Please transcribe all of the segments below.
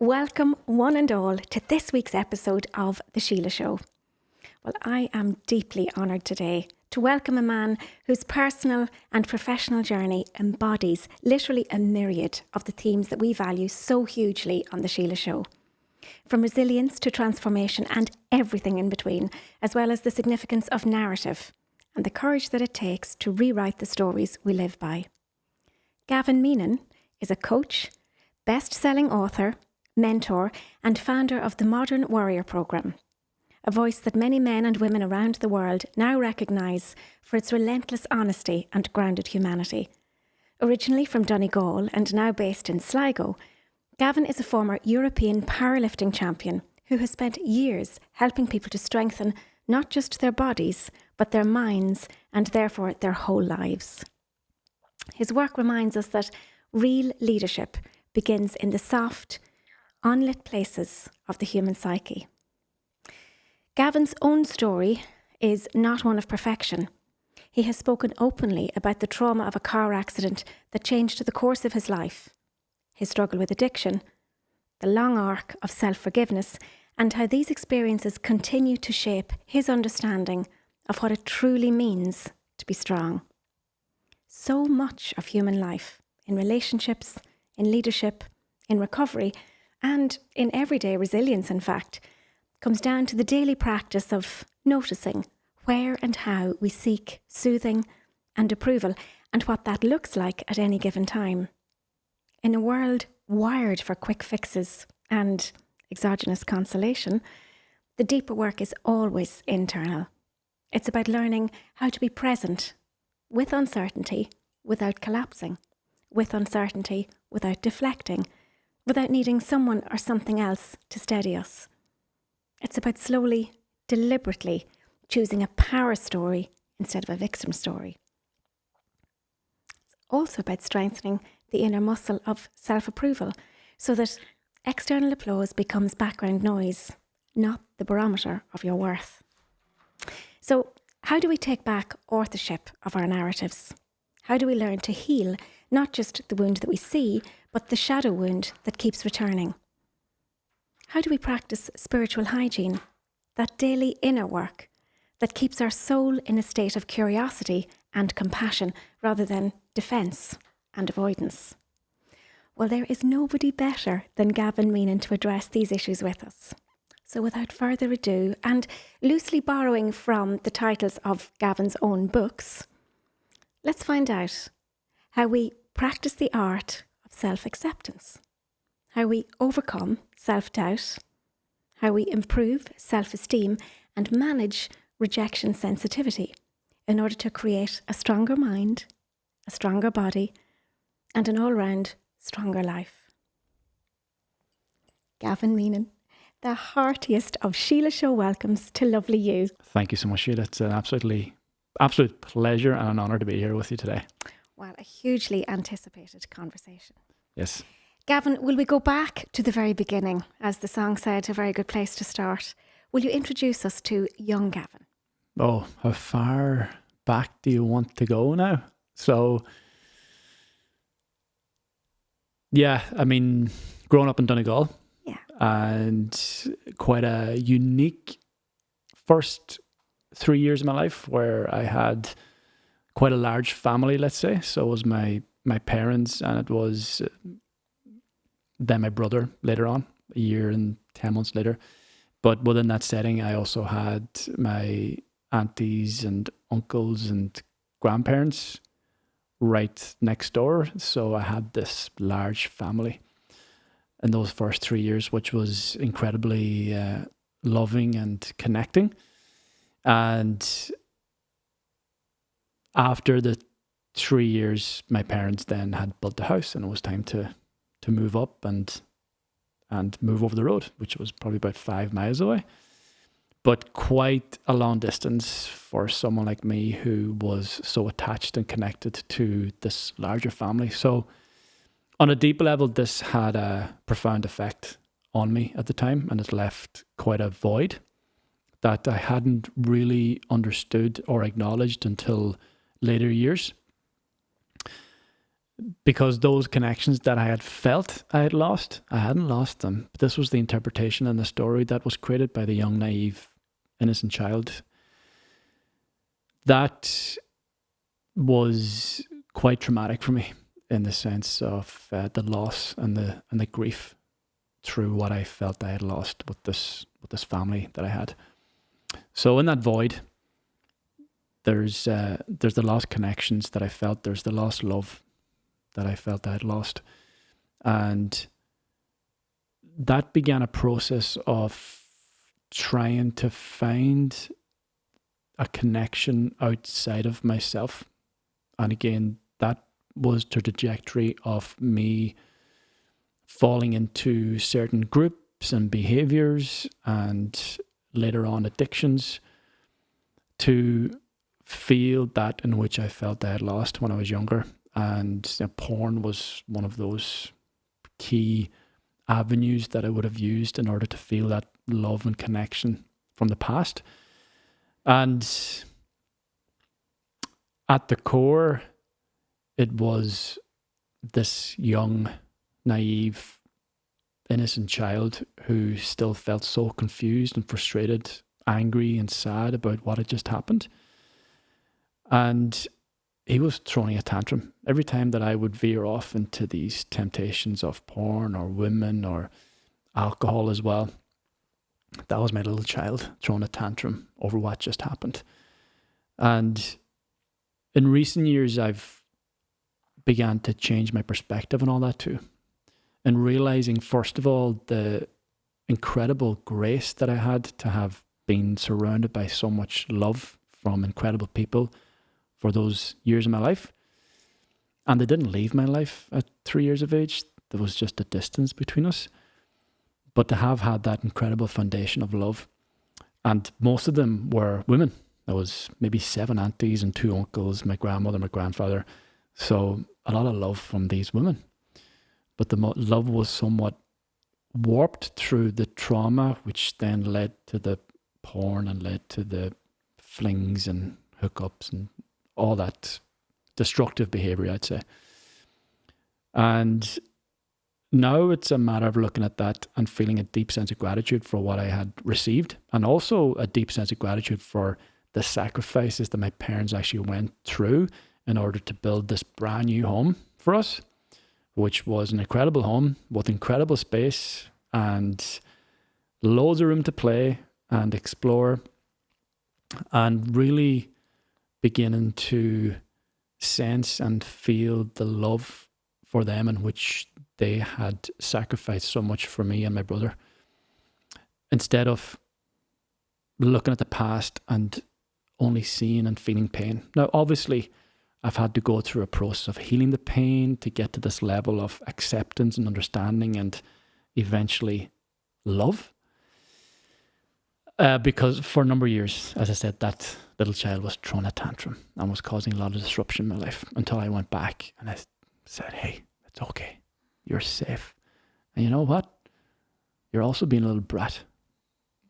Welcome one and all to this week's episode of the Síle Show. Well, I am deeply honoured today to welcome a man whose personal and professional journey embodies literally a myriad of the themes that we value so hugely on the Síle Show. From resilience to transformation and everything in between, as well as the significance of narrative and the courage that it takes to rewrite the stories we live by. Gavin Meenan is a coach, best-selling author, mentor and founder of the Modern Warrior Programme, a voice that many men and women around the world now recognise for its relentless honesty and grounded humanity. Originally from Donegal and now based in Sligo, Gavin is a former European powerlifting champion who has spent years helping people to strengthen not just their bodies, but their minds and therefore their whole lives. His work reminds us that real leadership begins in the soft, unlit places of the human psyche. Gavin's own story is not one of perfection. He has spoken openly about the trauma of a car accident that changed the course of his life, his struggle with addiction, the long arc of self-forgiveness, and how these experiences continue to shape his understanding of what it truly means to be strong. So much of human life, in relationships, in leadership, in recovery, and in everyday resilience, in fact, comes down to the daily practice of noticing where and how we seek soothing and approval and what that looks like at any given time. In a world wired for quick fixes and exogenous consolation, the deeper work is always internal. It's about learning how to be present with uncertainty without collapsing, with uncertainty without deflecting, without needing someone or something else to steady us. It's about slowly, deliberately choosing a power story instead of a victim story. It's also about strengthening the inner muscle of self-approval so that external applause becomes background noise, not the barometer of your worth. So, how do we take back authorship of our narratives? How do we learn to heal not just the wound that we see, but the shadow wound that keeps returning? How do we practice spiritual hygiene, that daily inner work that keeps our soul in a state of curiosity and compassion rather than defence and avoidance? Well, there is nobody better than Gavin Meenan to address these issues with us. So without further ado, and loosely borrowing from the titles of Gavin's own books, let's find out how we practice the art of self-acceptance, how we overcome self-doubt, how we improve self-esteem and manage rejection sensitivity in order to create a stronger mind, a stronger body, and an all-round stronger life. Gavin Meenan, the heartiest of Síle Show welcomes to lovely you. Thank you so much, Sheila. It's an absolute pleasure and an honour to be here with you today. Well, a hugely anticipated conversation. Yes. Gavin, will we go back to the very beginning? As the song said, a very good place to start. Will you introduce us to young Gavin? Oh, how far back do you want to go now? So, yeah, I mean, growing up in Donegal. Yeah. And quite a unique first 3 years of my life where I had quite a large family, let's say. So it was my parents, and it was then my brother later on, a year and 10 months later. But within that setting, I also had my aunties and uncles and grandparents right next door. So I had this large family in those first 3 years, which was incredibly loving and connecting. And after the 3 years, my parents then had built the house, and it was time to move up and move over the road, which was probably about 5 miles away. But quite a long distance for someone like me who was so attached and connected to this larger family. So on a deep level, this had a profound effect on me at the time, and it left quite a void that I hadn't really understood or acknowledged until later years. because those connections that I had felt I had lost, I hadn't lost them. But this was the interpretation and the story that was created by the young, naive, innocent child. That was quite traumatic for me in the sense of the loss and the grief through what I felt I had lost with this family that I had. So in that void, there's the lost connections that I felt. There's the lost love that I felt I had lost, and that began a process of trying to find a connection outside of myself. And again, that was the trajectory of me falling into certain groups and behaviors and later on addictions to feel that in which I felt I had lost when I was younger. And porn was one of those key avenues that I would have used in order to feel that love and connection from the past. And at the core, it was this young, naive, innocent child who still felt so confused and frustrated, angry and sad about what had just happened. And he was throwing a tantrum every time that I would veer off into these temptations of porn or women or alcohol as well. That was my little child throwing a tantrum over what just happened. And in recent years, I've began to change my perspective on all that too. And realizing, first of all, the incredible grace that I had to have been surrounded by so much love from incredible people for those years of my life. And they didn't leave my life at 3 years of age. There was just a distance between us. But to have had that incredible foundation of love, and most of them were women. There was maybe 7 aunties and 2 uncles, my grandmother, my grandfather. So a lot of love from these women. But the love was somewhat warped through the trauma, which then led to the porn and led to the flings and hookups and all that destructive behavior, I'd say. And now it's a matter of looking at that and feeling a deep sense of gratitude for what I had received, and also a deep sense of gratitude for the sacrifices that my parents actually went through in order to build this brand new home for us, which was an incredible home with incredible space and loads of room to play and explore, and really beginning to sense and feel the love for them in which they had sacrificed so much for me and my brother, instead of looking at the past and only seeing and feeling pain. Now, obviously, I've had to go through a process of healing the pain to get to this level of acceptance and understanding and eventually love. Because for a number of years, as I said, that little child was throwing a tantrum and was causing a lot of disruption in my life until I went back and I said, hey, it's okay. You're safe. And you know what? You're also being a little brat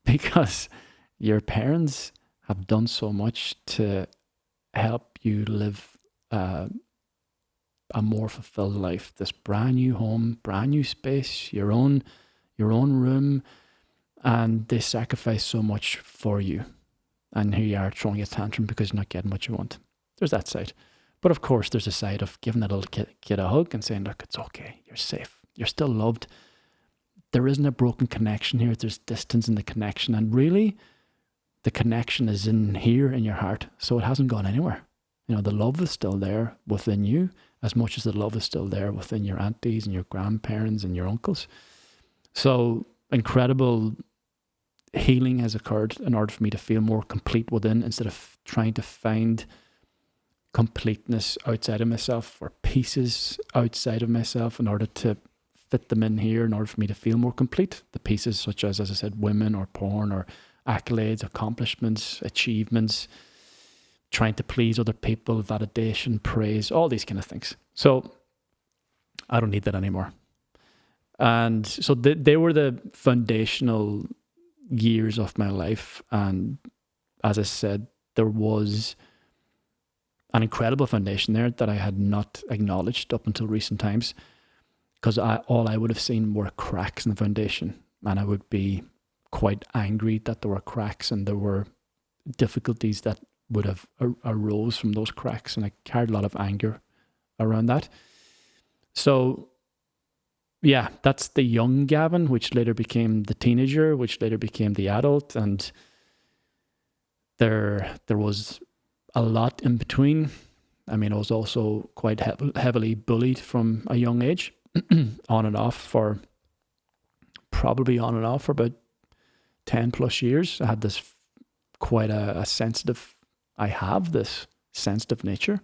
because your parents have done so much to help you live a more fulfilled life. This brand new home, brand new space, your own room, and they sacrifice so much for you. And here you are throwing a tantrum because you're not getting what you want. There's that side. But of course, there's a side of giving that little kid a hug and saying, look, it's okay. You're safe. You're still loved. There isn't a broken connection here. There's distance in the connection. And really, the connection is in here in your heart. So it hasn't gone anywhere. You know, the love is still there within you as much as the love is still there within your aunties and your grandparents and your uncles. So incredible healing has occurred in order for me to feel more complete within, instead of trying to find completeness outside of myself or pieces outside of myself in order to fit them in here in order for me to feel more complete. The pieces such as I said, women or porn or accolades, accomplishments, achievements, trying to please other people, validation, praise, all these kind of things. So I don't need that anymore. And so they were the foundational years of my life. And as I said, there was an incredible foundation there that I had not acknowledged up until recent times, because all I would have seen were cracks in the foundation, and I would be quite angry that there were cracks and there were difficulties that would have arose from those cracks, and I carried a lot of anger around that. So yeah, that's the young Gavin, which later became the teenager, which later became the adult, and there was a lot in between. I mean, I was also quite heavily bullied from a young age, probably on and off for about 10 plus years. I had this quite a sensitive, I have this sensitive nature.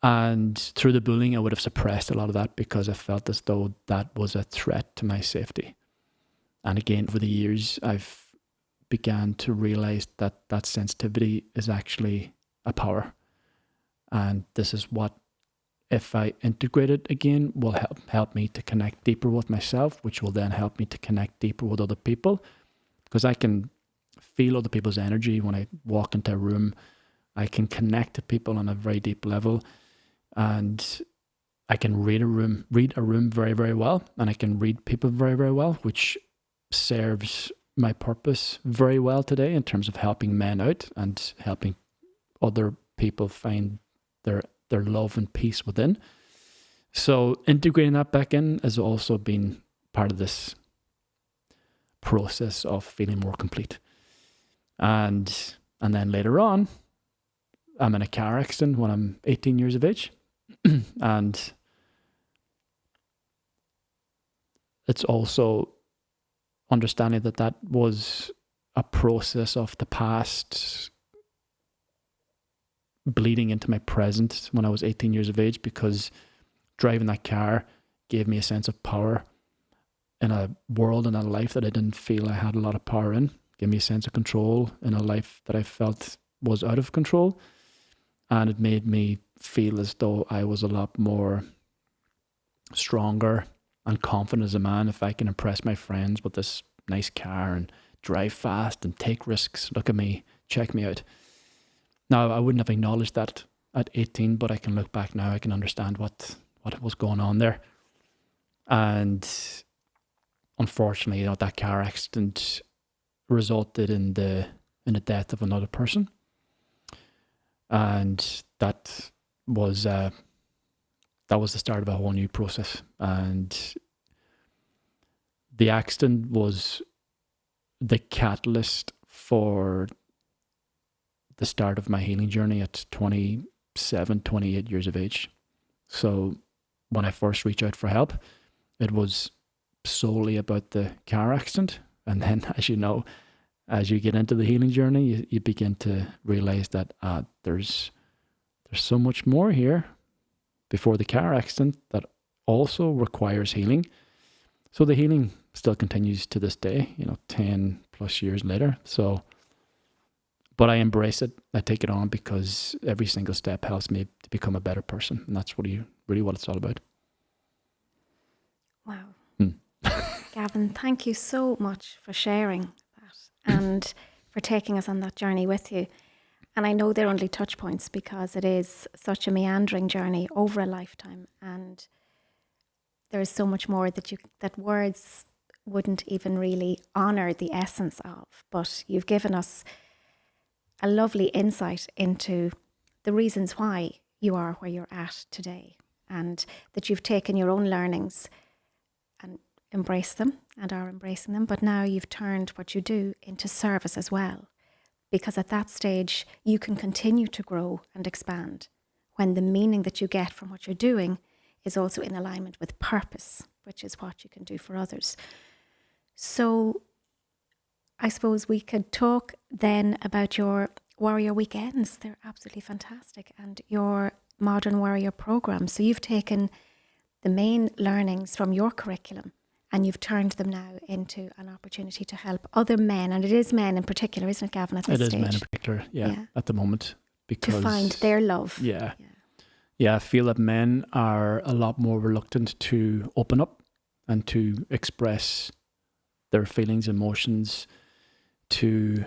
And through the bullying, I would have suppressed a lot of that because I felt as though that was a threat to my safety. And again, over the years, I've began to realize that that sensitivity is actually a power. And this is what, if I integrate it again, will help me to connect deeper with myself, which will then help me to connect deeper with other people. Because I can feel other people's energy when I walk into a room. I can connect to people on a very deep level. And I can read a room very, very well. And I can read people very, very well, which serves my purpose very well today in terms of helping men out and helping other people find their love and peace within. So integrating that back in has also been part of this process of feeling more complete. And then later on, I'm in a car accident when I'm 18 years of age. And it's also understanding that was a process of the past bleeding into my present when I was 18 years of age, because driving that car gave me a sense of power in a world and a life that I didn't feel I had a lot of power in. Gave me a sense of control in a life that I felt was out of control. And it made me feel as though I was a lot more stronger and confident as a man if I can impress my friends with this nice car and drive fast and take risks. Look at me, check me out. Now, I wouldn't have acknowledged that at 18, but I can look back now, I can understand what was going on there. And unfortunately, that car accident resulted in the death of another person. And that was the start of a whole new process. And the accident was the catalyst for the start of my healing journey at 27, 28 years of age. So when I first reached out for help, it was solely about the car accident. And then, as you know, as you get into the healing journey, you begin to realize that there's so much more here before the car accident that also requires healing. So the healing still continues to this day, 10 plus years later. So, but I embrace it. I take it on because every single step helps me to become a better person. And that's really what it's all about. Wow. Gavin, thank you so much for sharing that and for taking us on that journey with you. And I know they're only touch points because it is such a meandering journey over a lifetime. And there is so much more that words wouldn't even really honor the essence of. But you've given us a lovely insight into the reasons why you are where you're at today, and that you've taken your own learnings and embraced them and are embracing them. But now you've turned what you do into service as well, because at that stage you can continue to grow and expand when the meaning that you get from what you're doing is also in alignment with purpose, which is what you can do for others. So I suppose we could talk then about your warrior weekends. They're absolutely fantastic. And your modern warrior program. So you've taken the main learnings from your curriculum and you've turned them now into an opportunity to help other men. And it is men in particular, isn't it, Gavin, at this stage? It is men in particular, yeah, at the moment. Because to find their love. Yeah, I feel that men are a lot more reluctant to open up and to express their feelings, emotions, to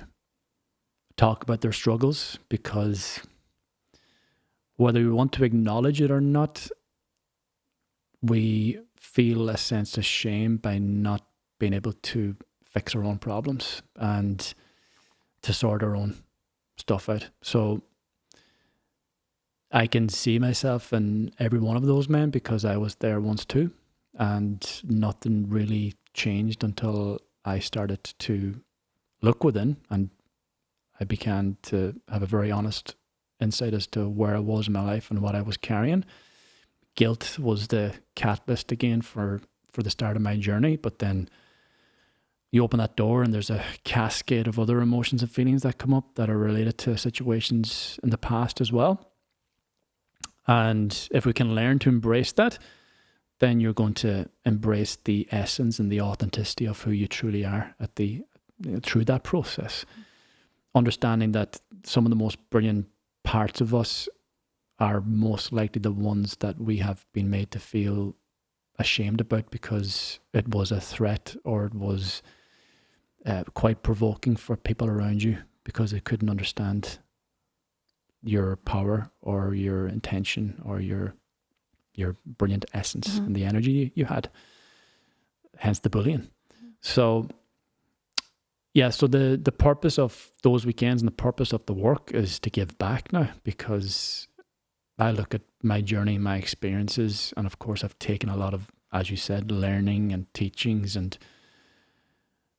talk about their struggles, because whether we want to acknowledge it or not, we feel a sense of shame by not being able to fix our own problems and to sort our own stuff out. So I can see myself in every one of those men because I was there once too, and nothing really changed until I started to look within, and I began to have a very honest insight as to where I was in my life and what I was carrying. Guilt was the catalyst again for the start of my journey, but then you open that door and there's a cascade of other emotions and feelings that come up that are related to situations in the past as well. And if we can learn to embrace that, then you're going to embrace the essence and the authenticity of who you truly are through that process. Understanding that some of the most brilliant parts of us are most likely the ones that we have been made to feel ashamed about because it was a threat or it was quite provoking for people around you because they couldn't understand your power or your intention or your brilliant essence and the energy you had, hence the bullying. So yeah, so the purpose of those weekends and the purpose of the work is to give back now, because I look at my journey, my experiences, and of course I've taken a lot of, as you said, learning and teachings, and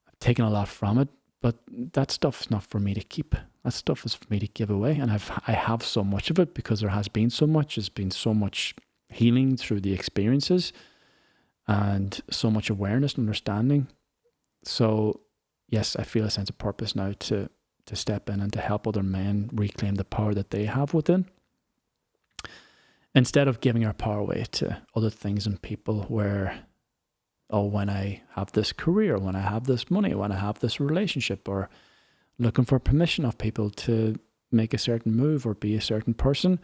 I've taken a lot from it, but that stuff is not for me to keep. That stuff is for me to give away, and I have so much of it because there has been so much. There's been so much healing through the experiences and so much awareness and understanding. So yes, I feel a sense of purpose now to step in and to help other men reclaim the power that they have within, instead of giving our power away to other things and people where, oh, when I have this career, when I have this money, when I have this relationship, or looking for permission of people to make a certain move or be a certain person,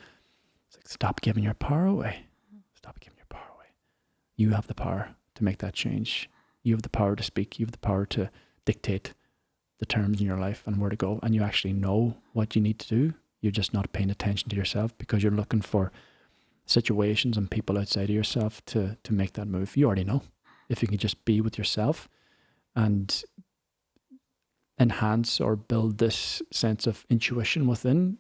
it's like, stop giving your power away. Stop giving your power away. You have the power to make that change. You have the power to speak. You have the power to dictate the terms in your life and where to go. And you actually know what you need to do. You're just not paying attention to yourself because you're looking for situations and people outside of yourself to make that move. You already know. If you can just be with yourself and enhance or build this sense of intuition within,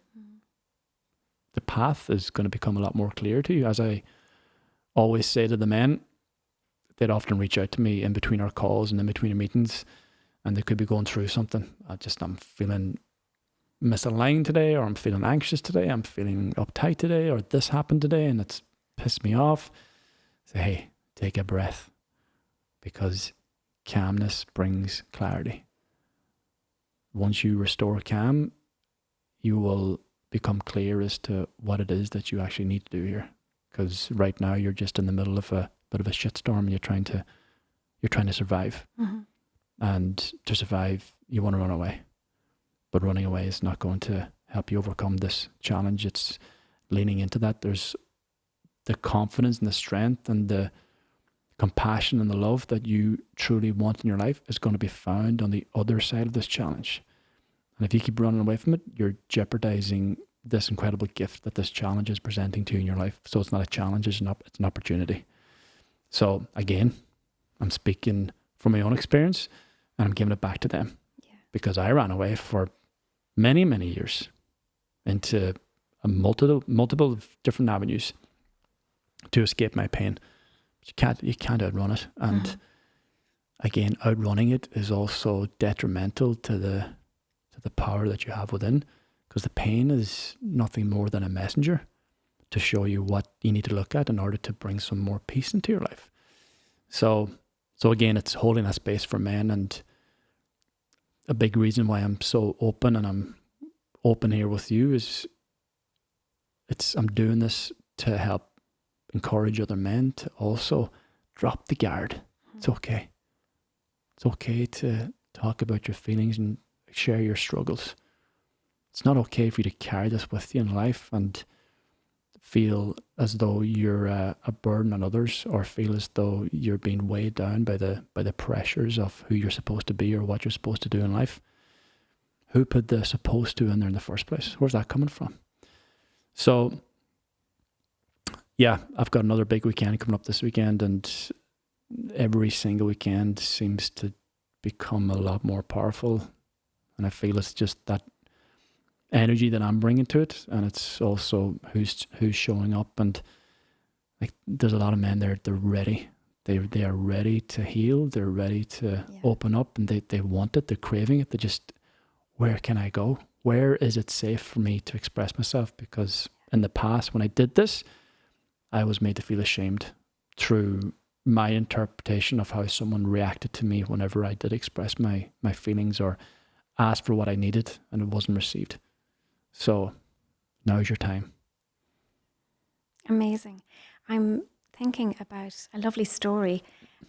the path is going to become a lot more clear to you. As I always say to the men, they'd often reach out to me in between our calls and in between our meetings, and they could be going through something. I'm feeling misaligned today, or I'm feeling anxious today, I'm feeling uptight today, or this happened today and it's pissed me off. Say, hey, take a breath, because calmness brings clarity. Once you restore calm, you will become clear as to what it is that you actually need to do here. Because right now you're just in the middle of a bit of a shitstorm, and you're trying to survive. And to survive, you want to run away. But running away is not going to help you overcome this challenge. It's leaning into that. There's the confidence and the strength and the compassion and the love that you truly want in your life is going to be found on the other side of this challenge. And if you keep running away from it, you're jeopardizing this incredible gift that this challenge is presenting to you in your life. So it's not a challenge, it's an opportunity. So again, I'm speaking from my own experience, and I'm giving it back to them. Because I ran away for many, many years into a multiple different avenues to escape my pain. You can't outrun it. And again, outrunning it is also detrimental to the power that you have within, because the pain is nothing more than a messenger to show you what you need to look at in order to bring some more peace into your life. So again, it's holding that space for men, and a big reason why I'm so open, and I'm open here with you, is I'm doing this to help encourage other men to also drop the guard. It's okay. It's okay to talk about your feelings and share your struggles. It's not okay for you to carry this with you in life and feel as though you're a burden on others, or feel as though you're being weighed down by the pressures of who you're supposed to be or what you're supposed to do in life. Who put the supposed to in there in the first place? Where's that coming from? So yeah, I've got another big weekend coming up this weekend, and every single weekend seems to become a lot more powerful. And I feel it's just that energy that I'm bringing to it, and it's also who's showing up. And like, there's a lot of men there. They're ready. They are ready to heal. They're ready to open up, and they want it. They're craving it. They just, where can I go? Where is it safe for me to express myself? Because in the past, when I did this, I was made to feel ashamed through my interpretation of how someone reacted to me whenever I did express my feelings or asked for what I needed, and it wasn't received. So now's your time. Amazing. I'm thinking about a lovely story.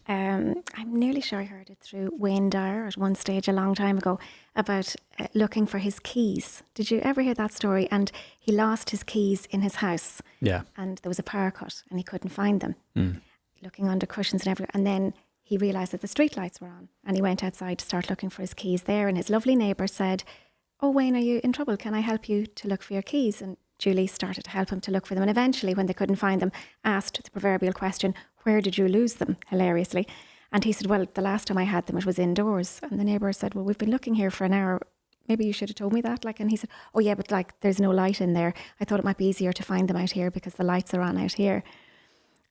I'm nearly sure I heard it through Wayne Dyer at one stage a long time ago about looking for his keys. Did you ever hear that story? And he lost his keys in his house. Yeah. And there was a power cut and he couldn't find them. Looking under cushions and everywhere. And then he realised that the street lights were on, and he went outside to start looking for his keys there. And his lovely neighbour said, "Oh, Wayne, are you in trouble? Can I help you to look for your keys?" And Julie started to help him to look for them. And eventually, when they couldn't find them, asked the proverbial question, "Where did you lose them?" hilariously. And he said, "Well, the last time I had them, it was indoors." And the neighbour said, "Well, we've been looking here for an hour. Maybe you should have told me that." And he said, "Oh yeah, but there's no light in there. I thought it might be easier to find them out here because the lights are on out here."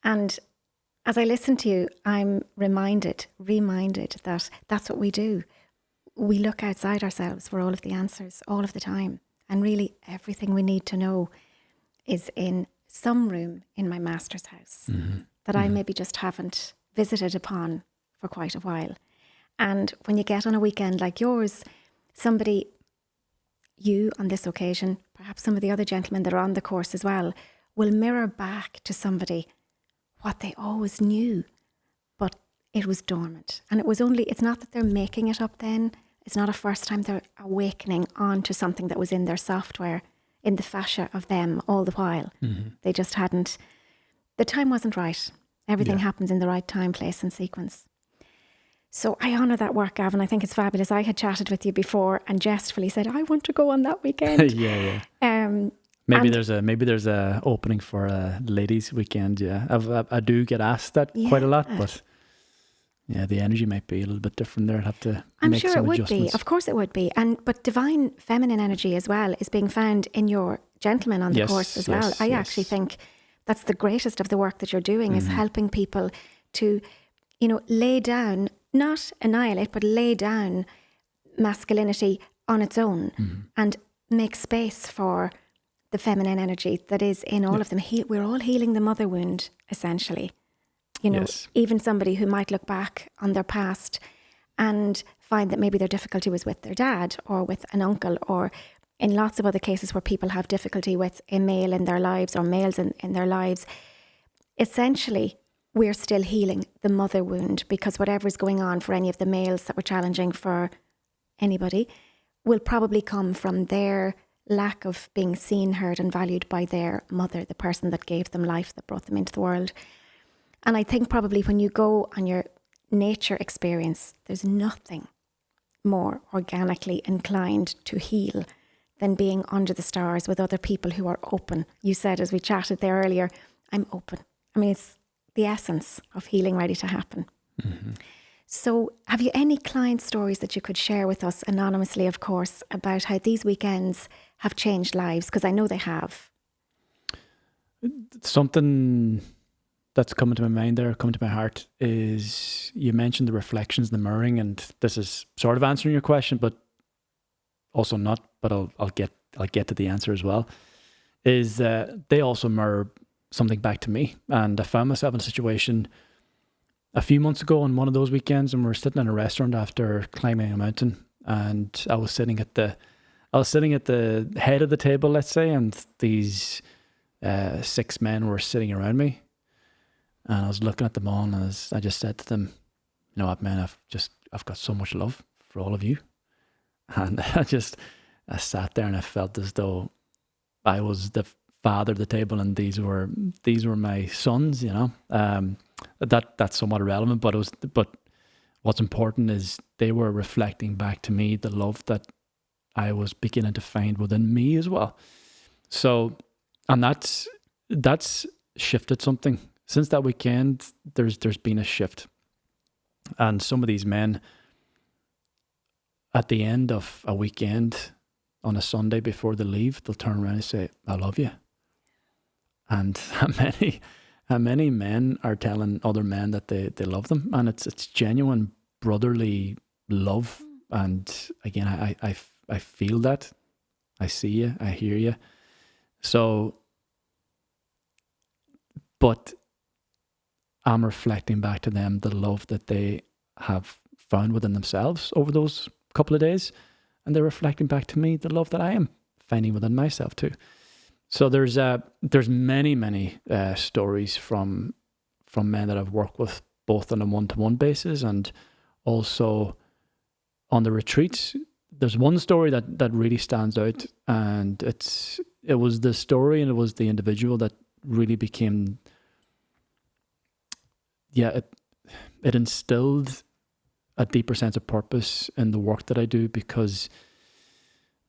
And as I listen to you, I'm reminded that that's what we do. We look outside ourselves for all of the answers all of the time. And really everything we need to know is in some room in my master's house that I maybe just haven't visited upon for quite a while. And when you get on a weekend like yours, somebody, you on this occasion, perhaps some of the other gentlemen that are on the course as well, will mirror back to somebody what they always knew, but it was dormant. And it's not that they're making it up then. It's not a first time they're awakening onto something that was in their software, in the fascia of them all the while. They just hadn't, the time wasn't right. Everything happens in the right time, place and sequence. So I honour that work, Gavin. I think it's fabulous. I had chatted with you before and jestfully said, "I want to go on that weekend." Maybe there's a opening for a ladies' weekend. Yeah, I do get asked that quite a lot, but yeah, the energy might be a little bit different there. I'd have to make some adjustments. I'm sure it would be. Of course, it would be. But divine feminine energy as well is being found in your gentlemen on the course as well. I actually think that's the greatest of the work that you're doing is helping people to, lay down, not annihilate, but lay down masculinity on its own and make space for the feminine energy that is in all of them. We're all healing the mother wound, essentially. Even somebody who might look back on their past and find that maybe their difficulty was with their dad or with an uncle, or in lots of other cases where people have difficulty with a male in their lives or males in their lives. Essentially, we're still healing the mother wound, because whatever's going on for any of the males that were challenging for anybody will probably come from their lack of being seen, heard and valued by their mother, the person that gave them life, that brought them into the world. And I think probably when you go on your nature experience, there's nothing more organically inclined to heal than being under the stars with other people who are open. You said, as we chatted there earlier, I'm open. I mean, it's the essence of healing ready to happen. So have you any client stories that you could share with us, anonymously, of course, about how these weekends have changed lives? Because I know they have. Something that's coming to my mind there, coming to my heart, is you mentioned the reflections, the mirroring, and this is sort of answering your question, but also not, but I'll get to the answer as well, is they also mirror something back to me. And I found myself in a situation a few months ago on one of those weekends, and we were sitting in a restaurant after climbing a mountain, and I was sitting at the head of the table, let's say, and these 6 men were sitting around me, and I was looking at them all, and I just said to them, "You know what, man, I've got so much love for all of you." And I sat there and I felt as though I was the father of the table, and these were my sons, that's somewhat irrelevant, but what's important is they were reflecting back to me the love that I was beginning to find within me as well. So, and that's shifted something. Since that weekend, there's been a shift. And some of these men, at the end of a weekend, on a Sunday before they leave, they'll turn around and say, I love you. And how many men are telling other men that they love them, and it's genuine brotherly love. And again, I feel that. I see you, I hear you. So, but I'm reflecting back to them the love that they have found within themselves over those couple of days, and they're reflecting back to me the love that I am finding within myself too. So there's many stories from men that I've worked with, both on a one-to-one basis and also on the retreats. There's one story that really stands out, and it was the story and it was the individual that really became, it instilled a deeper sense of purpose in the work that I do, because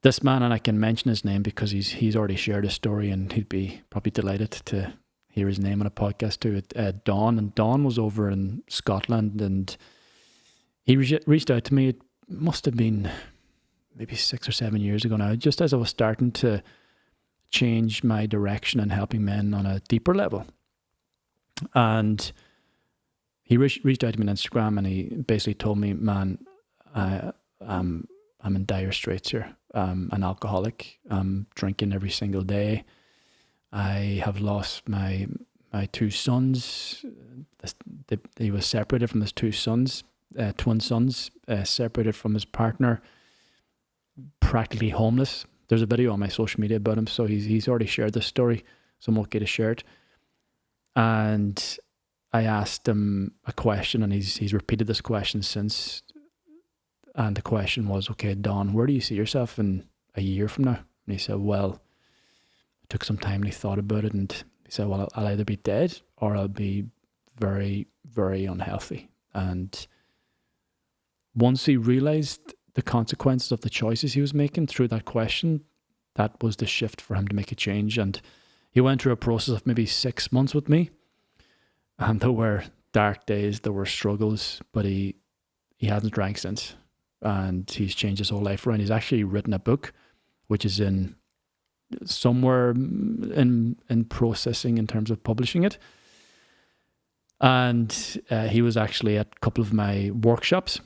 this man, and I can mention his name because he's already shared his story, and he'd be probably delighted to hear his name on a podcast too. Don, and Don was over in Scotland, and he reached out to me. It must have been maybe 6 or 7 years ago now, just as I was starting to change my direction and helping men on a deeper level. And he reached out to me on Instagram, and he basically told me, man, I'm in dire straits here. I'm an alcoholic. I'm drinking every single day. I have lost my 2 sons. He was separated from his 2 sons, twin sons, separated from his partner, practically homeless. There's a video on my social media about him, so he's already shared this story, so I'm okay to share it. And I asked him a question, and he's repeated this question since. And the question was, okay, Don, where do you see yourself in a year from now? And he said, well, it took some time, and he thought about it, and he said, well, I'll either be dead or I'll be very, very unhealthy. And once he realized the consequences of the choices he was making through that question, that was the shift for him to make a change. And he went through a process of maybe 6 months with me. And there were dark days, there were struggles, but he hasn't drank since. And he's changed his whole life around. He's actually written a book, which is in somewhere in processing in terms of publishing it. And he was actually at a couple of my workshops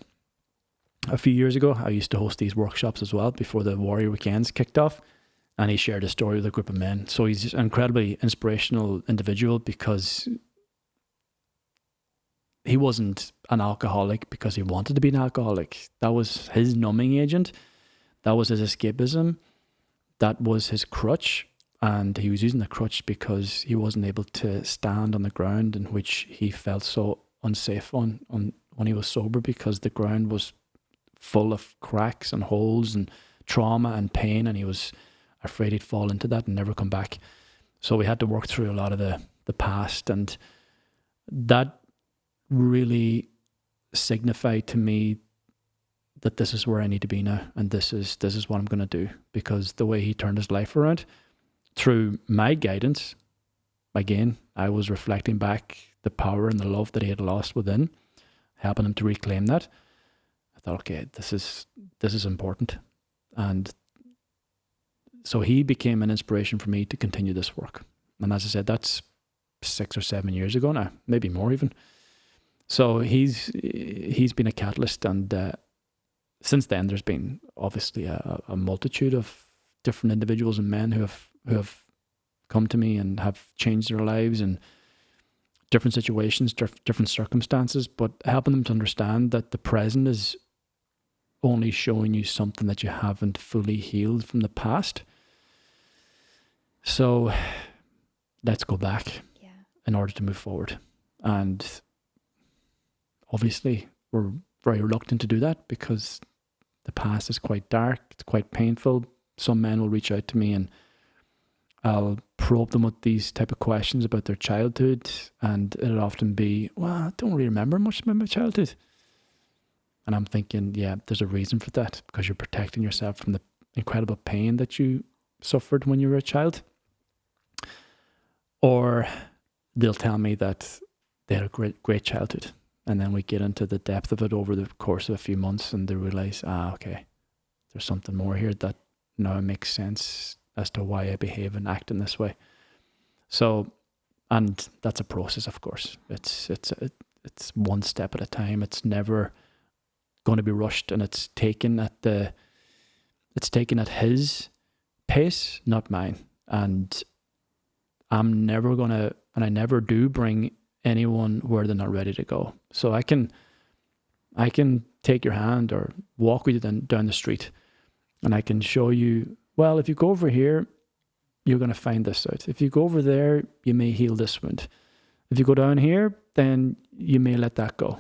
a few years ago. I used to host these workshops as well before the Warrior Weekends kicked off. And he shared a story with a group of men. So he's an incredibly inspirational individual, because he wasn't an alcoholic because he wanted to be an alcoholic. That was his numbing agent. That was his escapism. That was his crutch. And he was using the crutch because he wasn't able to stand on the ground in which he felt so unsafe on when he was sober, because the ground was full of cracks and holes and trauma and pain, and he was afraid he'd fall into that and never come back. So we had to work through a lot of the past, and that really signified to me that this is where I need to be now, and this is what I'm going to do. Because the way he turned his life around through my guidance, again, I was reflecting back the power and the love that he had lost within, helping him to reclaim that. I thought, okay, this is important. And so he became an inspiration for me to continue this work. And as I said, that's 6 or 7 years ago now, maybe more even. So he's been a catalyst, and since then there's been obviously a multitude of different individuals and men who have come to me and have changed their lives in different situations, different circumstances, but helping them to understand that the present is only showing you something that you haven't fully healed from the past. So let's go back in order to move forward. And obviously, we're very reluctant to do that because the past is quite dark, it's quite painful. Some men will reach out to me and I'll probe them with these type of questions about their childhood, and it'll often be, well, I don't really remember much about my childhood. And I'm thinking, yeah, there's a reason for that, because you're protecting yourself from the incredible pain that you suffered when you were a child. Or they'll tell me that they had a great childhood. And then we get into the depth of it over the course of a few months, and they realize, okay, there's something more here that now makes sense as to why I behave and act in this way. So, and that's a process, of course. It's one step at a time. It's never going to be rushed, and it's taken at his pace, not mine. And I'm never gonna, and I never do bring anyone where they're not ready to go. So I can take your hand or walk with you down the street, and I can show you, well, if you go over here, you're going to find this out. If you go over there, you may heal this wound. If you go down here, then you may let that go.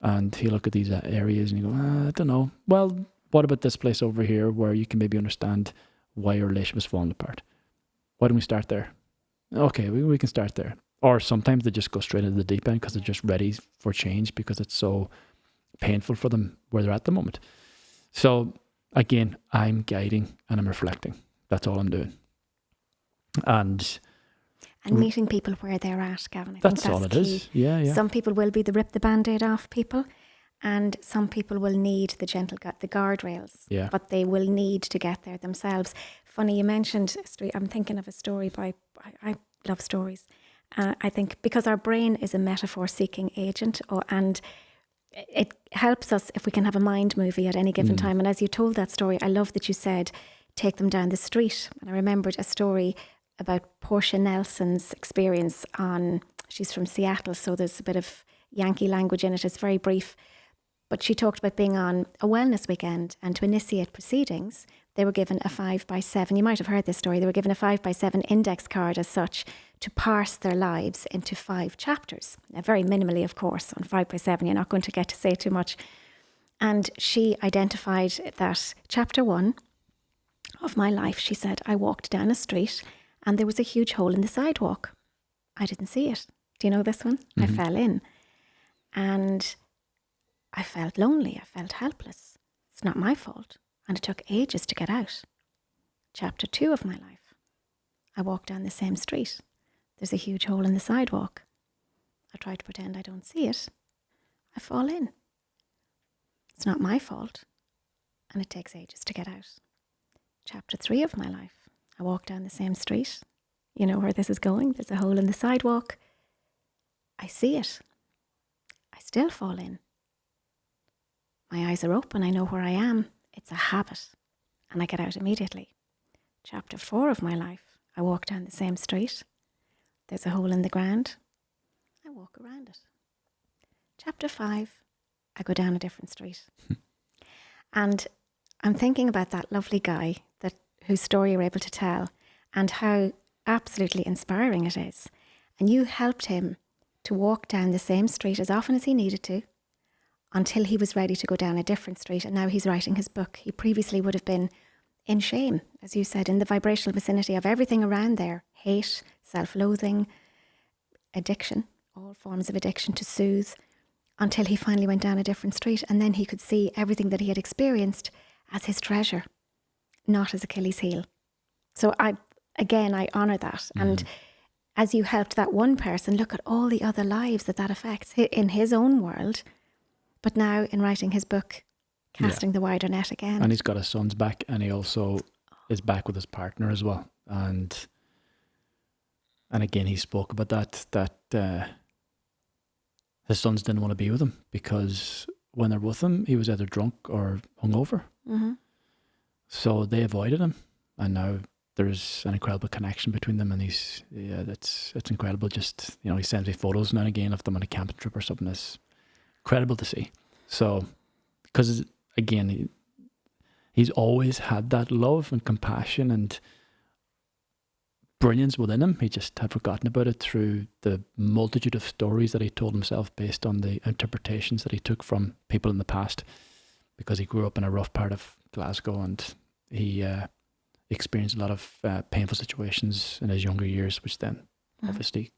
And he'll look at these areas and you go, I don't know. Well, what about this place over here where you can maybe understand why your relationship is falling apart? Why don't we start there? Okay, we can start there. Or sometimes they just go straight into the deep end because they're just ready for change because it's so painful for them where they're at the moment. So again, I'm guiding and I'm reflecting. That's all I'm doing. And meeting people where they're at, Gavin. I that's think all it key. is. Yeah. Some people will be the rip the Band-Aid off people, and some people will need the the guardrails. Yeah. But they will need to get there themselves. Funny, you mentioned a story. I'm thinking of a story by, I love stories. I think because our brain is a metaphor-seeking agent, and it helps us if we can have a mind movie at any given time. And as you told that story, I love that you said, take them down the street. And I remembered a story about Portia Nelson's experience she's from Seattle, so there's a bit of Yankee language in it. It's very brief. But she talked about being on a wellness weekend, and to initiate proceedings, they were given a 5x7. You might have heard this story. They were given a 5x7 index card as such to parse their lives into 5 chapters. Now, very minimally, of course. On 5x7, you're not going to get to say too much. And she identified that chapter 1 of my life, she said, I walked down a street and there was a huge hole in the sidewalk. I didn't see it. Do you know this one? I fell in. And I felt lonely. I felt helpless. It's not my fault. And it took ages to get out. Chapter 2 of my life. I walk down the same street. There's a huge hole in the sidewalk. I try to pretend I don't see it. I fall in. It's not my fault. And it takes ages to get out. Chapter 3 of my life. I walk down the same street. You know where this is going. There's a hole in the sidewalk. I see it. I still fall in. My eyes are open. I know where I am. It's a habit. And I get out immediately. Chapter 4 of my life. I walk down the same street. There's a hole in the ground. I walk around it. Chapter 5. I go down a different street. And I'm thinking about that lovely guy whose story you're able to tell and how absolutely inspiring it is. And you helped him to walk down the same street as often as he needed to until he was ready to go down a different street. And now he's writing his book. He previously would have been in shame, as you said, in the vibrational vicinity of everything around there. Hate, self-loathing, addiction, all forms of addiction to soothe, until he finally went down a different street. And then he could see everything that he had experienced as his treasure, not as Achilles' heel. So I honour that. And as you helped that one person, look at all the other lives that affects in his own world, but now in writing his book, casting the wider net again. And he's got his sons back, and he also is back with his partner as well. And again, he spoke about that his sons didn't want to be with him because when they're with him, he was either drunk or hungover. So they avoided him, and now there's an incredible connection between them. And it's incredible. Just, he sends me photos now and again of them on a camping trip or something. It's incredible to see. So, because again, he's always had that love and compassion and brilliance within him. He just had forgotten about it through the multitude of stories that he told himself based on the interpretations that he took from people in the past, because he grew up in a rough part of Glasgow and he experienced a lot of painful situations in his younger years, which then obviously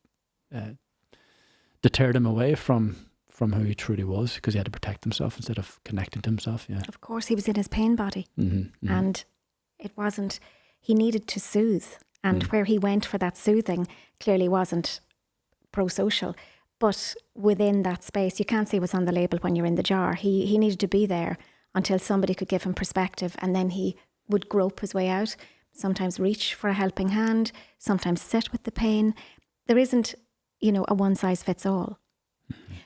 deterred him away from who he truly was, because he had to protect himself instead of connecting to himself. Yeah, of course, he was in his pain body, and it wasn't. He needed to soothe, And where he went for that soothing clearly wasn't pro-social. But within that space, you can't see what's on the label when you're in the jar. He needed to be there until somebody could give him perspective, and then he would grope his way out, sometimes reach for a helping hand, sometimes sit with the pain. There isn't, a one-size-fits-all.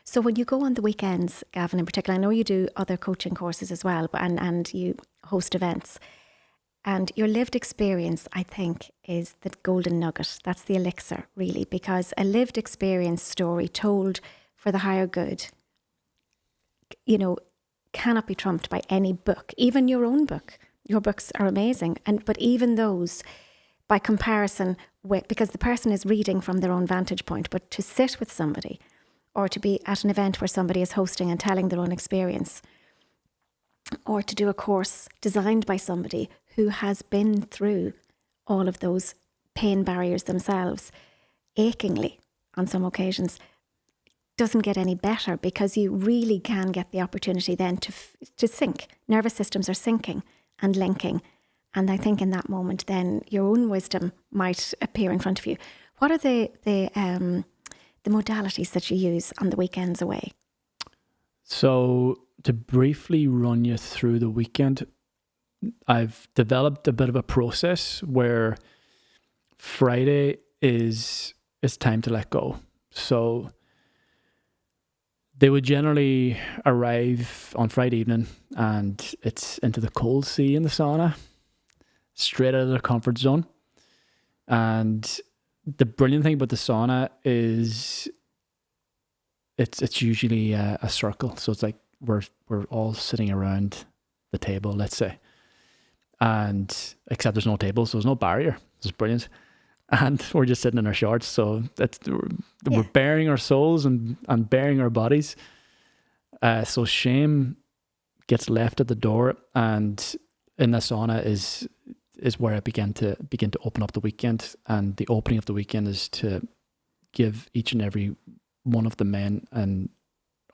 So when you go on the weekends, Gavin, in particular, I know you do other coaching courses as well, and you host events. And your lived experience, I think, is the golden nugget. That's the elixir, really, because a lived experience story told for the higher good, cannot be trumped by any book, even your own book. Your books are amazing. But even those, by comparison with, because the person is reading from their own vantage point, but to sit with somebody or to be at an event where somebody is hosting and telling their own experience, or to do a course designed by somebody who has been through all of those pain barriers themselves, achingly on some occasions, doesn't get any better, because you really can get the opportunity then to sync. Nervous systems are syncing and linking. And I think in that moment, then your own wisdom might appear in front of you. What are the modalities that you use on the weekends away? So to briefly run you through the weekend, I've developed a bit of a process where Friday is time to let go. So they would generally arrive on Friday evening, and it's into the cold sea in the sauna, straight out of their comfort zone. And the brilliant thing about the sauna is it's usually a circle. So it's like we're all sitting around the table, let's say. And except there's no table, so there's no barrier. It's brilliant. And we're just sitting in our shorts. So we're bearing our souls and bearing our bodies. So shame gets left at the door, and in the sauna is where I begin to open up the weekend. And the opening of the weekend is to give each and every one of the men an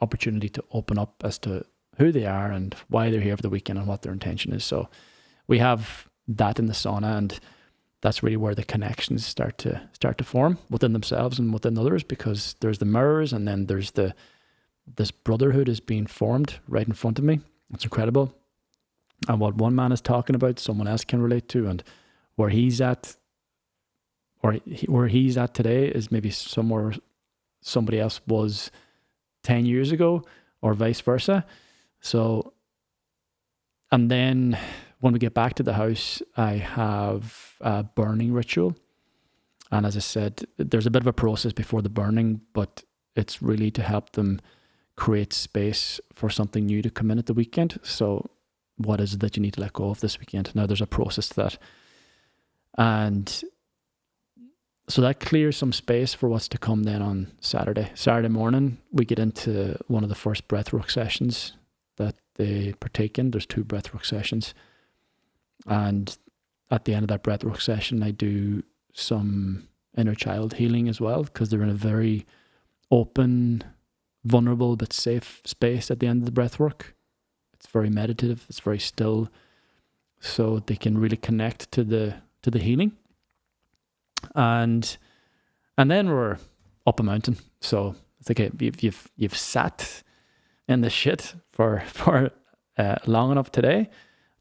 opportunity to open up as to who they are and why they're here for the weekend and what their intention is. So we have that in the sauna, and that's really where the connections start to form within themselves and within others, because there's the mirrors, and then there's this brotherhood is being formed right in front of me. It's incredible. And what one man is talking about, someone else can relate to, and where he's at, or where he's at today is maybe somewhere somebody else was 10 years ago, or vice versa. So, and then when we get back to the house, I have a burning ritual. And as I said, there's a bit of a process before the burning, but it's really to help them create space for something new to come in at the weekend. So what is it that you need to let go of this weekend? Now, there's a process to that. And so that clears some space for what's to come then on Saturday. Saturday morning, we get into one of the first breathwork sessions that they partake in. There's 2 breathwork sessions. And at the end of that breathwork session, I do some inner child healing as well, because they're in a very open, vulnerable, but safe space at the end of the breathwork. It's very meditative. It's very still, so they can really connect to the healing. And then we're up a mountain. So it's okay. You've sat in the shit for long enough today.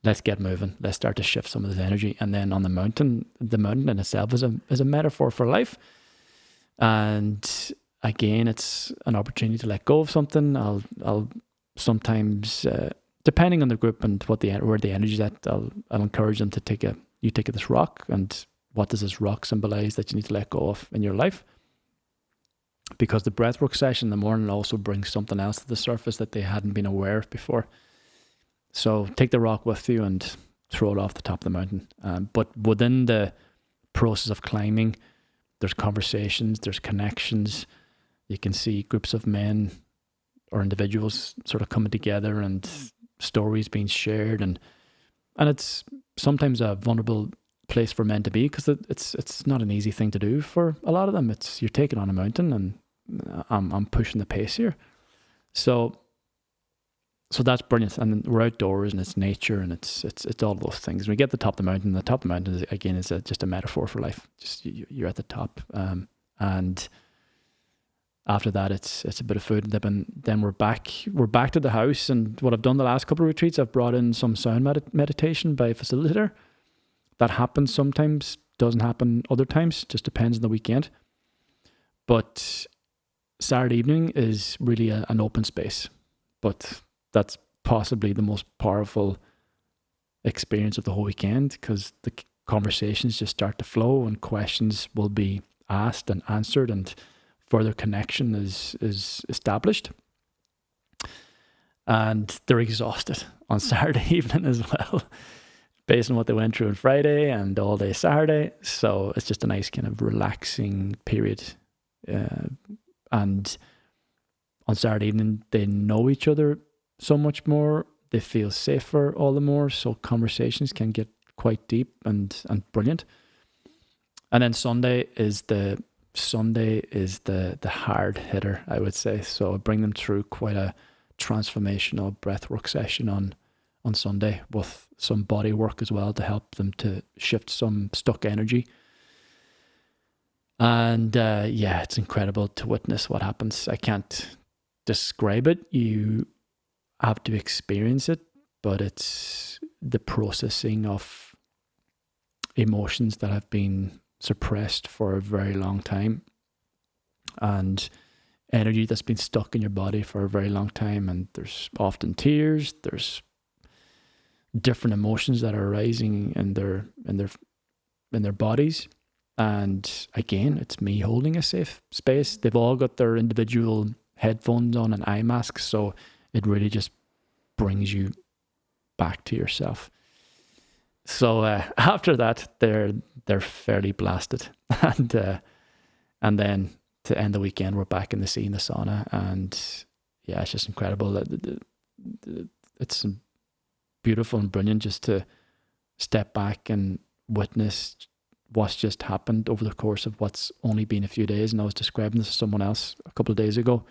Let's get moving. Let's start to shift some of this energy. And then on the mountain in itself is a metaphor for life. And again, it's an opportunity to let go of something. I'll sometimes, depending on the group and where the energy is at, I'll encourage them to take this rock, and what does this rock symbolize that you need to let go of in your life? Because the breathwork session in the morning also brings something else to the surface that they hadn't been aware of before. So take the rock with you and throw it off the top of the mountain. But within the process of climbing, there's conversations, there's connections. You can see groups of men or individuals sort of coming together, and stories being shared, and it's sometimes a vulnerable place for men to be, because it's not an easy thing to do for a lot of them. You're taking on a mountain, and I'm pushing the pace here. So so that's brilliant. And we're outdoors and it's nature and it's all those things. When we get to the top of the mountain, is, again, is just a metaphor for life. Just you're at the top. And after that, it's a bit of food and dip, and then we're back to the house. And what I've done the last couple of retreats, I've brought in some sound meditation by a facilitator. That happens sometimes, doesn't happen other times, just depends on the weekend. But Saturday evening is really an open space, but that's possibly the most powerful experience of the whole weekend, because the conversations just start to flow and questions will be asked and answered and further connection is established. And they're exhausted on Saturday evening as well, based on what they went through on Friday and all day Saturday. So it's just a nice kind of relaxing period. And on Saturday evening, they know each other so much more. They feel safer all the more. So conversations can get quite deep and brilliant. And then Sunday is the hard hitter, I would say. So I bring them through quite a transformational breathwork session on Sunday, with some body work as well to help them to shift some stuck energy. And it's incredible to witness what happens. I can't describe it. You have to experience it, but it's the processing of emotions that have been suppressed for a very long time, and energy that's been stuck in your body for a very long time. And there's often tears, there's different emotions that are arising in their bodies. And again, it's me holding a safe space. They've all got their individual headphones on and eye masks, so it really just brings you back to yourself. So after that, they're fairly blasted, and then to end the weekend, we're back in the sea in the sauna, and yeah, it's just incredible. It's beautiful and brilliant just to step back and witness what's just happened over the course of what's only been a few days. And I was describing this to someone else a couple of days ago.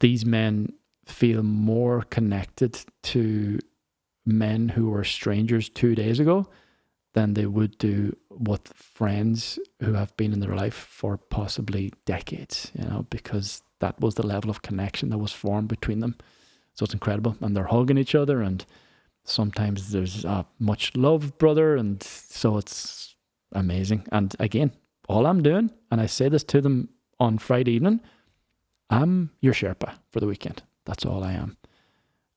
These men feel more connected to men who were strangers 2 days ago than they would do with friends who have been in their life for possibly decades, because that was the level of connection that was formed between them. So it's incredible. And they're hugging each other, and sometimes there's much love, brother. And so it's amazing. And again, all I'm doing, and I say this to them on Friday evening, I'm your Sherpa for the weekend. That's all I am.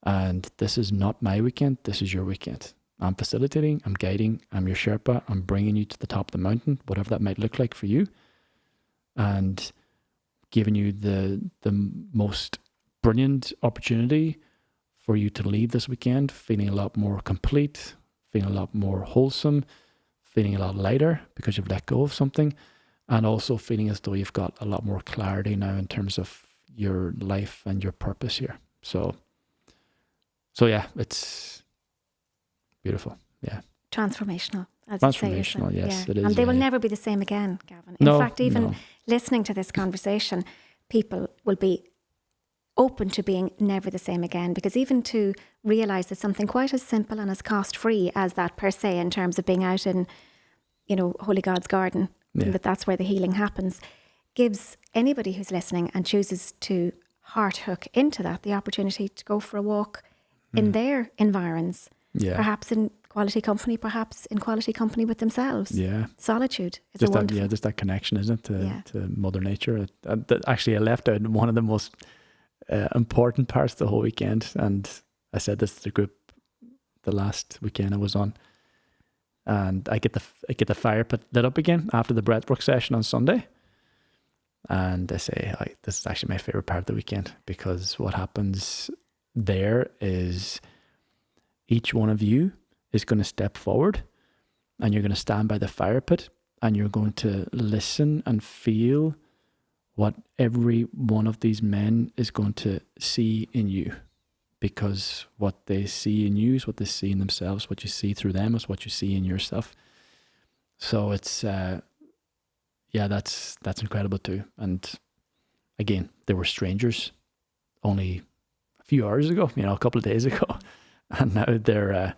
And this is not my weekend. This is your weekend. I'm facilitating, I'm guiding, I'm your Sherpa. I'm bringing you to the top of the mountain, whatever that might look like for you, and giving you the most brilliant opportunity for you to leave this weekend feeling a lot more complete, feeling a lot more wholesome, feeling a lot lighter because you've let go of something, and also feeling as though you've got a lot more clarity now in terms of your life and your purpose here. So yeah, it's beautiful. Yeah. Transformational, as Transformational, you say. yes, it is. And they will never be the same again, Gavin. In fact, even listening to this conversation, people will be open to being never the same again, because even to realise that something quite as simple and as cost-free as that per se, in terms of being out in, Holy God's garden, and that's where the healing happens, gives anybody who's listening and chooses to heart hook into that the opportunity to go for a walk in their environs, perhaps in quality company, perhaps in quality company with themselves. Yeah. Solitude. It's just wonderful. Just that connection, isn't it, to Mother Nature. Actually, I left out one of the most important parts of the whole weekend, and I said this to the group the last weekend I was on, and I get the fire pit lit up again after the breathwork session on Sunday, and I say, this is actually my favorite part of the weekend, because what happens there is each one of you is going to step forward, and you're going to stand by the fire pit, and you're going to listen and feel what every one of these men is going to see in you, because what they see in you is what they see in themselves. What you see through them is what you see in yourself. So it's that's incredible too. And again, they were strangers only a few hours ago, a couple of days ago. And now they're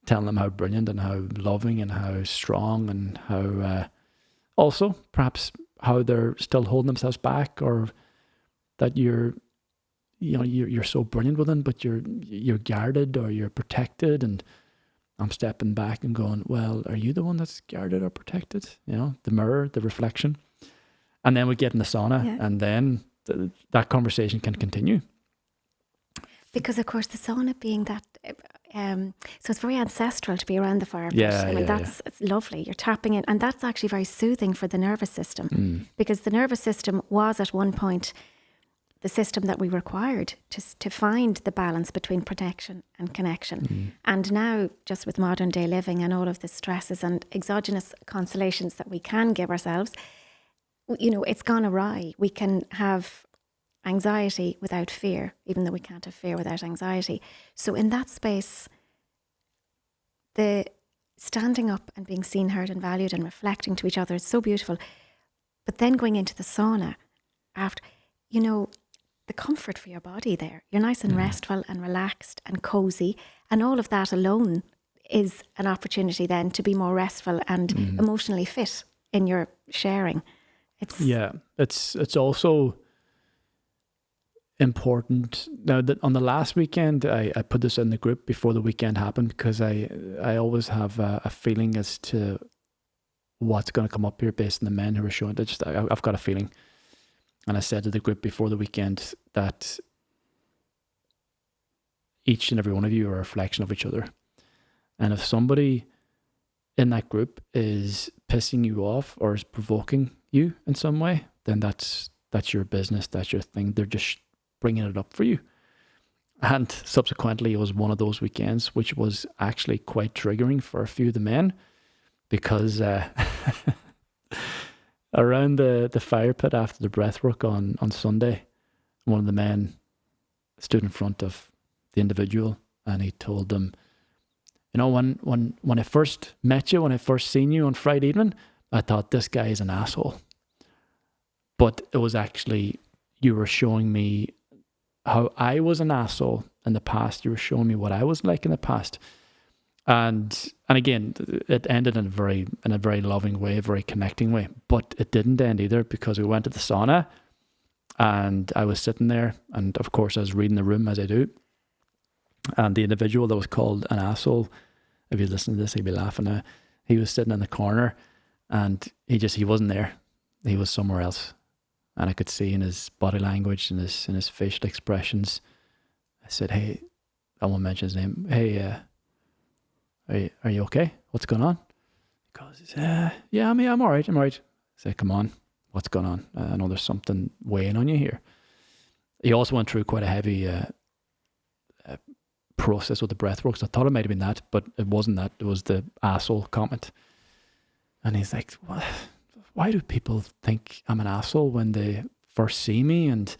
telling them how brilliant and how loving and how strong and how also perhaps how they're still holding themselves back, or that you're so brilliant with them, but you're guarded or you're protected. And I'm stepping back and going, well, are you the one that's guarded or protected? The mirror, the reflection. And then we get in the sauna, and then that conversation can continue. Because, of course, the sauna being that, so it's very ancestral to be around the fire pit. It's lovely. You're tapping in, and that's actually very soothing for the nervous system, because the nervous system was at one point the system that we required to find the balance between protection and connection. And now, just with modern day living and all of the stresses and exogenous consolations that we can give ourselves, it's gone awry. We can have anxiety without fear, even though we can't have fear without anxiety. So in that space, the standing up and being seen, heard and valued and reflecting to each other is so beautiful. But then going into the sauna after, the comfort for your body there, you're nice and restful and relaxed and cozy, and all of that alone is an opportunity then to be more restful and emotionally fit in your sharing. It's also important now that on the last weekend I put this in the group before the weekend happened, because I always have a feeling as to what's going to come up here based on the men who are showing it. I've got a feeling, and I said to the group before the weekend that each and every one of you are a reflection of each other, and if somebody in that group is pissing you off or is provoking you in some way, then that's your business, that's your thing. They're just bringing it up for you. And subsequently, it was one of those weekends which was actually quite triggering for a few of the men, because around the fire pit after the breathwork on Sunday, one of the men stood in front of the individual and he told them, when I first met you, when I first seen you on Friday evening, I thought this guy is an asshole. But it was actually, you were showing me how I was an asshole in the past. You were showing me what I was like in the past. And again, it ended in a very loving way, a very connecting way. But it didn't end either, because we went to the sauna and I was sitting there, and of course I was reading the room as I do. And the individual that was called an asshole, if you listen to this, he'd be laughing now. He was sitting in the corner and he wasn't there. He was somewhere else. And I could see in his body language and in his facial expressions. I said, hey, I won't mention his name. Hey, are you okay? What's going on? He goes, yeah, I'm all right. I said, come on, what's going on? I know there's something weighing on you here. He also went through quite a heavy process with the breathwork. So I thought it might have been that, but it wasn't that. It was the asshole comment. And he's like, what? Why do people think I'm an asshole when they first see me? And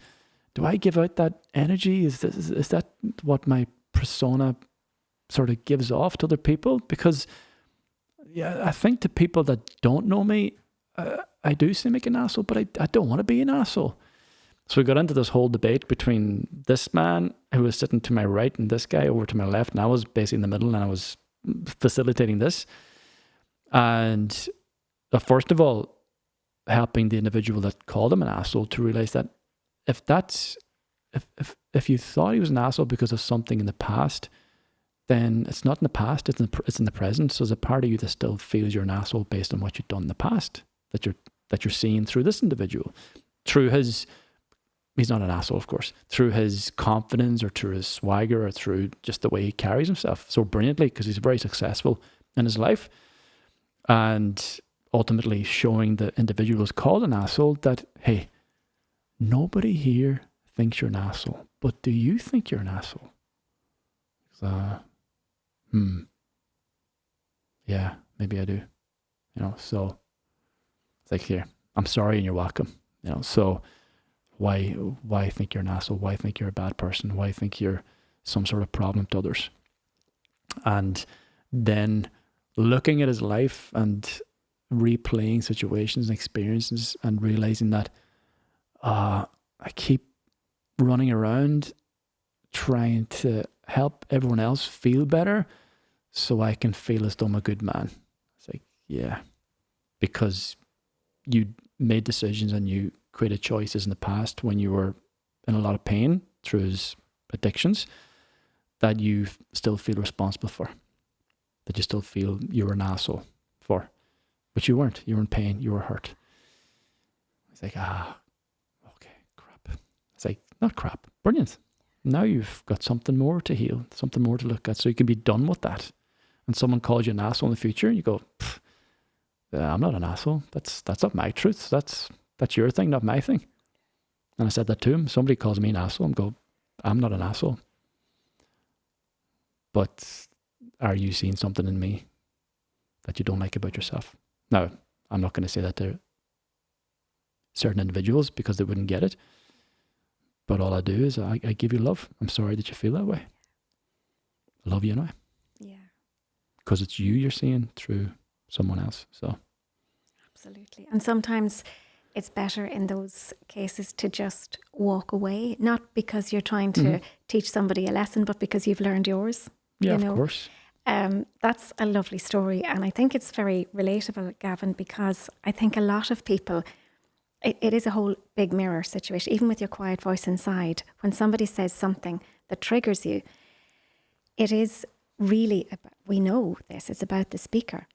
do I give out that energy? Is that what my persona sort of gives off to other people? Because I think to people that don't know me, I do seem like an asshole, but I don't want to be an asshole. So we got into this whole debate between this man who was sitting to my right and this guy over to my left, and I was basically in the middle and I was facilitating this. And first of all, helping the individual that called him an asshole to realize that if you thought he was an asshole because of something in the past, then it's not in the past, it's in the present. So there's a part of you that still feels you're an asshole based on what you've done in the past, that you're seeing through this individual, through his, he's not an asshole, of course, through his confidence or through his swagger or through just the way he carries himself so brilliantly, because he's very successful in his life. And ultimately showing the individual who's called an asshole that, hey, nobody here thinks you're an asshole, but do you think you're an asshole? So, yeah, maybe I do. So it's like, here, I'm sorry and you're welcome. So why think you're an asshole? Why think you're a bad person? Why think you're some sort of problem to others? And then looking at his life and replaying situations and experiences and realizing that I keep running around trying to help everyone else feel better so I can feel as though I'm a good man. It's like, yeah, because you made decisions and you created choices in the past when you were in a lot of pain through his addictions that you still feel responsible for, that you still feel you were an asshole for, but you weren't. You were in pain. You were hurt. It's like, okay, crap. It's like, not crap. Brilliant. Now you've got something more to heal, something more to look at, so you can be done with that. And someone calls you an asshole in the future, you go, I'm not an asshole. That's not my truth. That's your thing, not my thing. And I said that to him. Somebody calls me an asshole, and go, I'm not an asshole. But are you seeing something in me that you don't like about yourself? Now, I'm not going to say that to certain individuals because they wouldn't get it. But all I do is I give you love. I'm sorry that you feel that way. I love you now. Yeah. Because it's you're seeing through someone else. So absolutely. And sometimes it's better in those cases to just walk away, not because you're trying to teach somebody a lesson, but because you've learned yours. Yeah, of course. That's a lovely story. And I think it's very relatable, Gavin, because I think a lot of people, it is a whole big mirror situation, even with your quiet voice inside. When somebody says something that triggers you, it is really, we know this, it's about the speaker.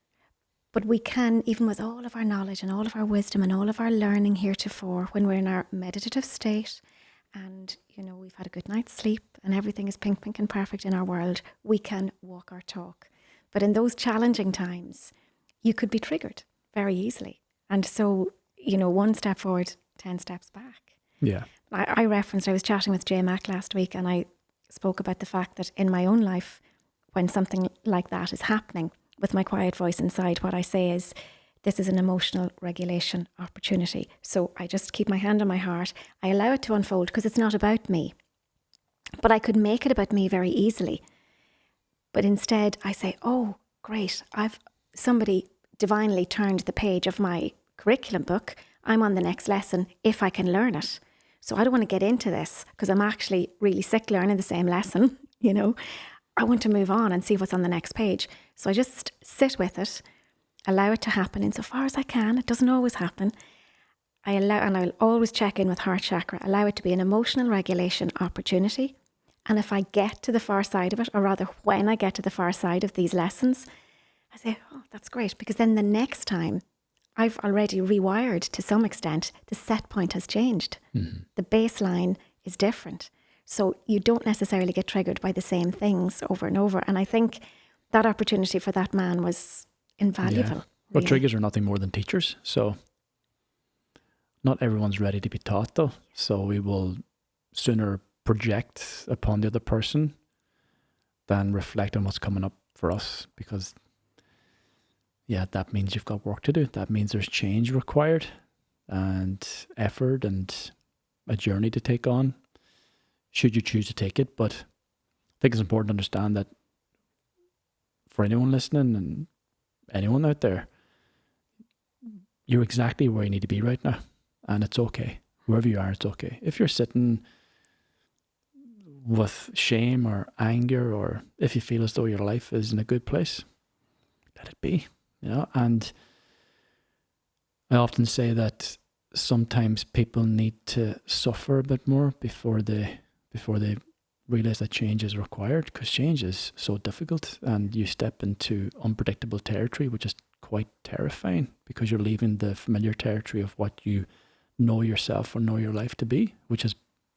But we can, even with all of our knowledge and all of our wisdom and all of our learning heretofore, when we're in our meditative state and, we've had a good night's sleep and everything is pink and perfect in our world, we can walk our talk. But in those challenging times, you could be triggered very easily. And so, one step forward, 10 steps back. Yeah. I was chatting with J Mac last week, and I spoke about the fact that in my own life, when something like that is happening with my quiet voice inside, what I say is, this is an emotional regulation opportunity. So I just keep my hand on my heart. I allow it to unfold because it's not about me. But I could make it about me very easily. But instead I say, oh, great. Somebody divinely turned the page of my curriculum book. I'm on the next lesson if I can learn it. So I don't want to get into this because I'm actually really sick learning the same lesson, I want to move on and see what's on the next page. So I just sit with it, allow it to happen insofar as I can. It doesn't always happen. I'll always check in with heart chakra, allow it to be an emotional regulation opportunity. And if I get to the far side of it, or rather when I get to the far side of these lessons, I say, oh, that's great. Because then the next time I've already rewired to some extent, the set point has changed. Mm-hmm. The baseline is different. So you don't necessarily get triggered by the same things over and over. And I think that opportunity for that man was invaluable. Yeah. Well, triggers are nothing more than teachers. So not everyone's ready to be taught though. So we will sooner project upon the other person than reflect on what's coming up for us, because that means you've got work to do. That means there's change required and effort and a journey to take on, should you choose to take it. But I think it's important to understand that for anyone listening and anyone out there, you're exactly where you need to be right now. And it's okay. Wherever you are, it's okay. If you're sitting with shame or anger, or if you feel as though your life is in a good place, let it be. And I often say that sometimes people need to suffer a bit more before they realize that change is required, because change is so difficult and you step into unpredictable territory, which is quite terrifying, because you're leaving the familiar territory of what you know yourself or know your life to be, which has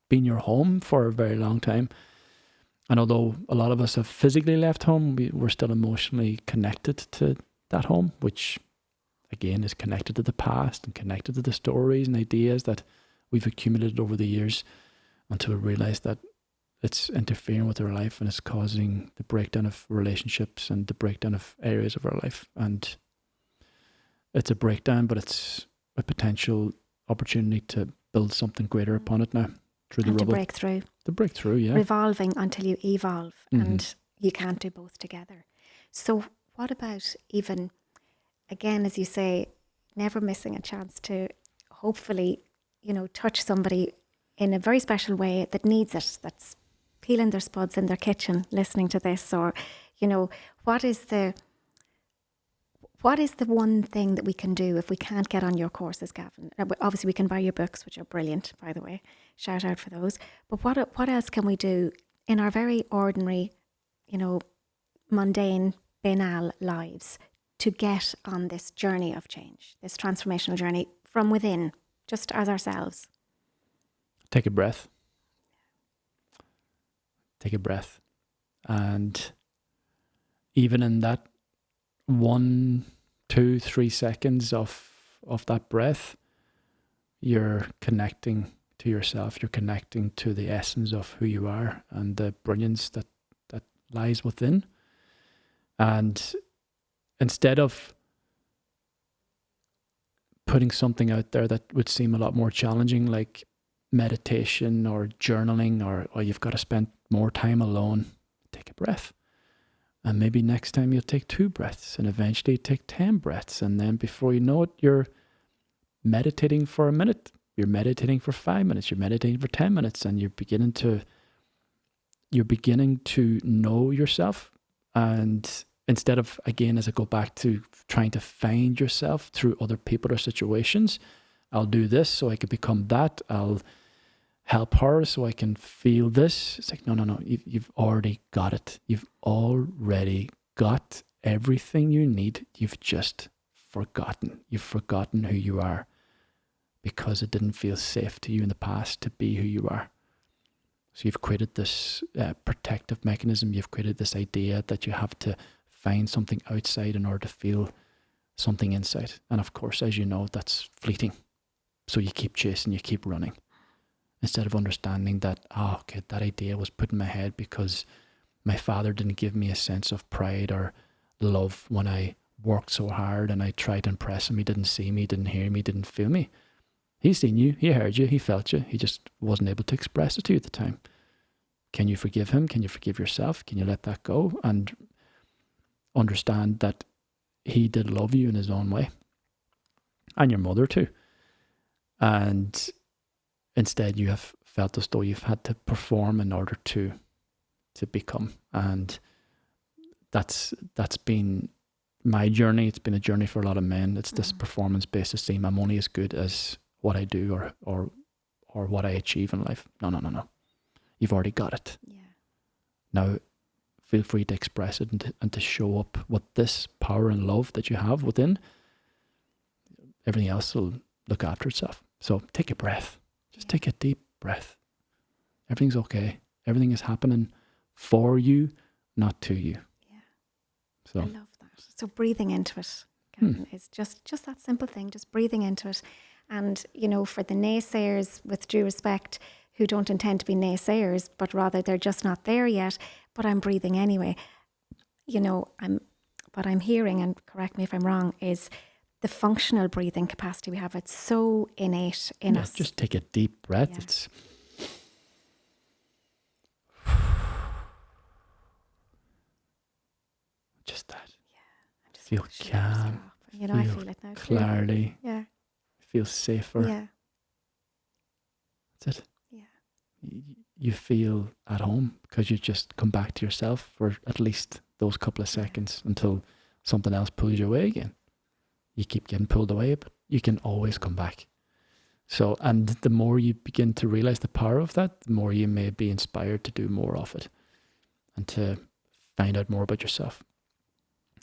been your home for a very long time. And although a lot of us have physically left home, we're still emotionally connected to that home, which again is connected to the past and connected to the stories and ideas that we've accumulated over the years, until we realize that it's interfering with our life and it's causing the breakdown of relationships and the breakdown of areas of our life. And it's a breakdown, but it's a potential opportunity to build something greater upon it now through the rubble. To break through, yeah. Revolving until you evolve, and you can't do both together. So what about even, again, as you say, never missing a chance to hopefully, touch somebody in a very special way that needs it, that's peeling their spuds in their kitchen listening to this, or, you know, what is the one thing that we can do if we can't get on your courses, Gavin? Obviously, we can buy your books, which are brilliant, by the way. Shout out for those. But what else can we do in our very ordinary, you know, mundane, banal lives to get on this journey of change, this transformational journey from within, just as ourselves? Take a breath. Take a breath. And even in that 1, 2, 3 seconds of that breath, you're connecting to yourself. You're connecting to the essence of who you are and the brilliance that lies within. And instead of putting something out there that would seem a lot more challenging, like meditation or journaling, or you've got to spend more time alone, take a breath. And maybe next time you'll take 2 breaths, and eventually take 10 breaths. And then before you know it, you're meditating for a minute. You're meditating for 5 minutes. You're meditating for 10 minutes, and you're beginning to know yourself. And instead of, again, as I go back to trying to find yourself through other people or situations, I'll do this so I can become that. I'll help her so I can feel this. It's like, no. You've already got it. You've already got everything you need. You've just forgotten. You've forgotten who you are because it didn't feel safe to you in the past to be who you are. So you've created this protective mechanism. You've created this idea that you have to find something outside in order to feel something inside. And of course, as you know, that's fleeting. So you keep chasing, you keep running. Instead of understanding that, that idea was put in my head because my father didn't give me a sense of pride or love when I worked so hard and I tried to impress him. He didn't see me, didn't hear me, didn't feel me. He seen you, he heard you, he felt you. He just wasn't able to express it to you at the time. Can you forgive him? Can you forgive yourself? Can you let that go and understand that he did love you in his own way? And your mother too. And instead you have felt as though you've had to perform in order to become. And that's been my journey. It's been a journey for a lot of men. It's this performance-based esteem. I'm only as good as what I do or what I achieve in life. No. You've already got it. Yeah. Now feel free to express it and to show up with this power and love that you have within. Everything else will look after itself. So take a breath. Just take a deep breath. Everything's okay. Everything is happening for you, not to you. Yeah. So I love that. So breathing into it, Gavin, is just that simple thing, just breathing into it. And, you know, for the naysayers, with due respect, who don't intend to be naysayers, but rather they're just not there yet, but I'm breathing anyway. You know, what I'm hearing, and correct me if I'm wrong, is the functional breathing capacity we have. It's so innate in us. Just take a deep breath. Yeah. It's just that. Yeah. Just feel calm. You know, I feel it now. Clarity. Too. Yeah. Feel safer. Yeah. That's it. Yeah. You feel at home because you just come back to yourself for at least those couple of seconds until something else pulls you away again. You keep getting pulled away, but you can always come back. So, and the more you begin to realize the power of that, the more you may be inspired to do more of it and to find out more about yourself.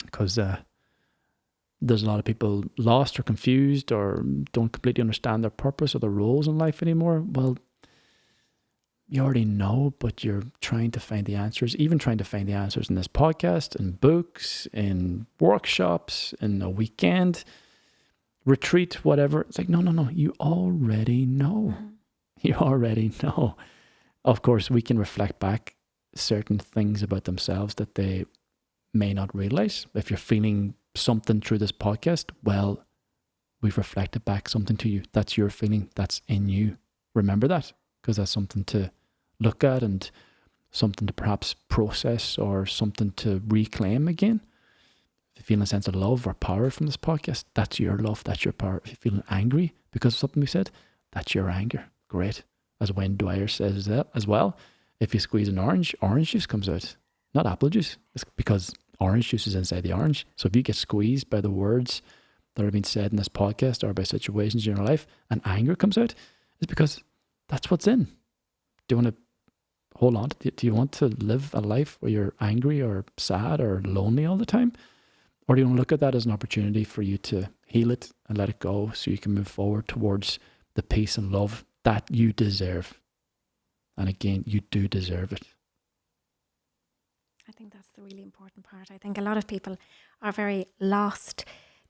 Because there's a lot of people lost or confused or don't completely understand their purpose or their roles in life anymore. Well, you already know, but you're trying to find the answers, even trying to find the answers in this podcast, in books, in workshops, in a weekend retreat, whatever. It's like, no, you already know. You already know. Of course, we can reflect back certain things about themselves that they may not realize. If you're feeling something through this podcast, well, we've reflected back something to you. That's your feeling. That's in you. Remember that, because that's something to look at and something to perhaps process or something to reclaim again. If you're feeling a sense of love or power from this podcast, that's your love, that's your power. If you're feeling angry because of something we said, that's your anger. Great. As Wayne Dwyer says that as well, If you squeeze an orange juice comes out, not apple juice. It's because orange juice is inside the orange. So if you get squeezed by the words that are being said in this podcast or by situations in your life and anger comes out, it's because that's what's in. Do you want to hold on? Do you want to live a life where you're angry or sad or lonely all the time? Or do you want to look at that as an opportunity for you to heal it and let it go so you can move forward towards the peace and love that you deserve? And again, you do deserve it. I think that's the really important part. I think a lot of people are very lost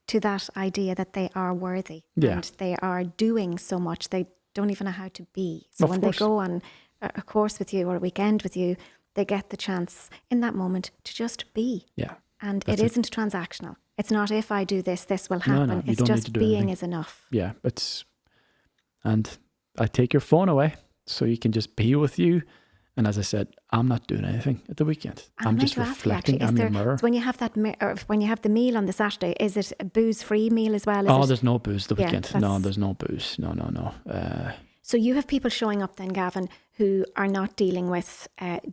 to that idea that they are worthy and they are doing so much. They don't even know how to be. So when they go on a course with you or a weekend with you, they get the chance in that moment to just be. Yeah. And it isn't transactional. It's not if I do this, this will happen. No, it's just being is enough. Yeah. And I take your phone away so you can just be with you. And as I said, I'm not doing anything at the weekend. I'm just reflecting. I'm your mirror. So when you have when you have the meal on the Saturday, is it a booze-free meal as well? There's no booze the weekend. No, there's no booze. No. So you have people showing up then, Gavin, who are not dealing with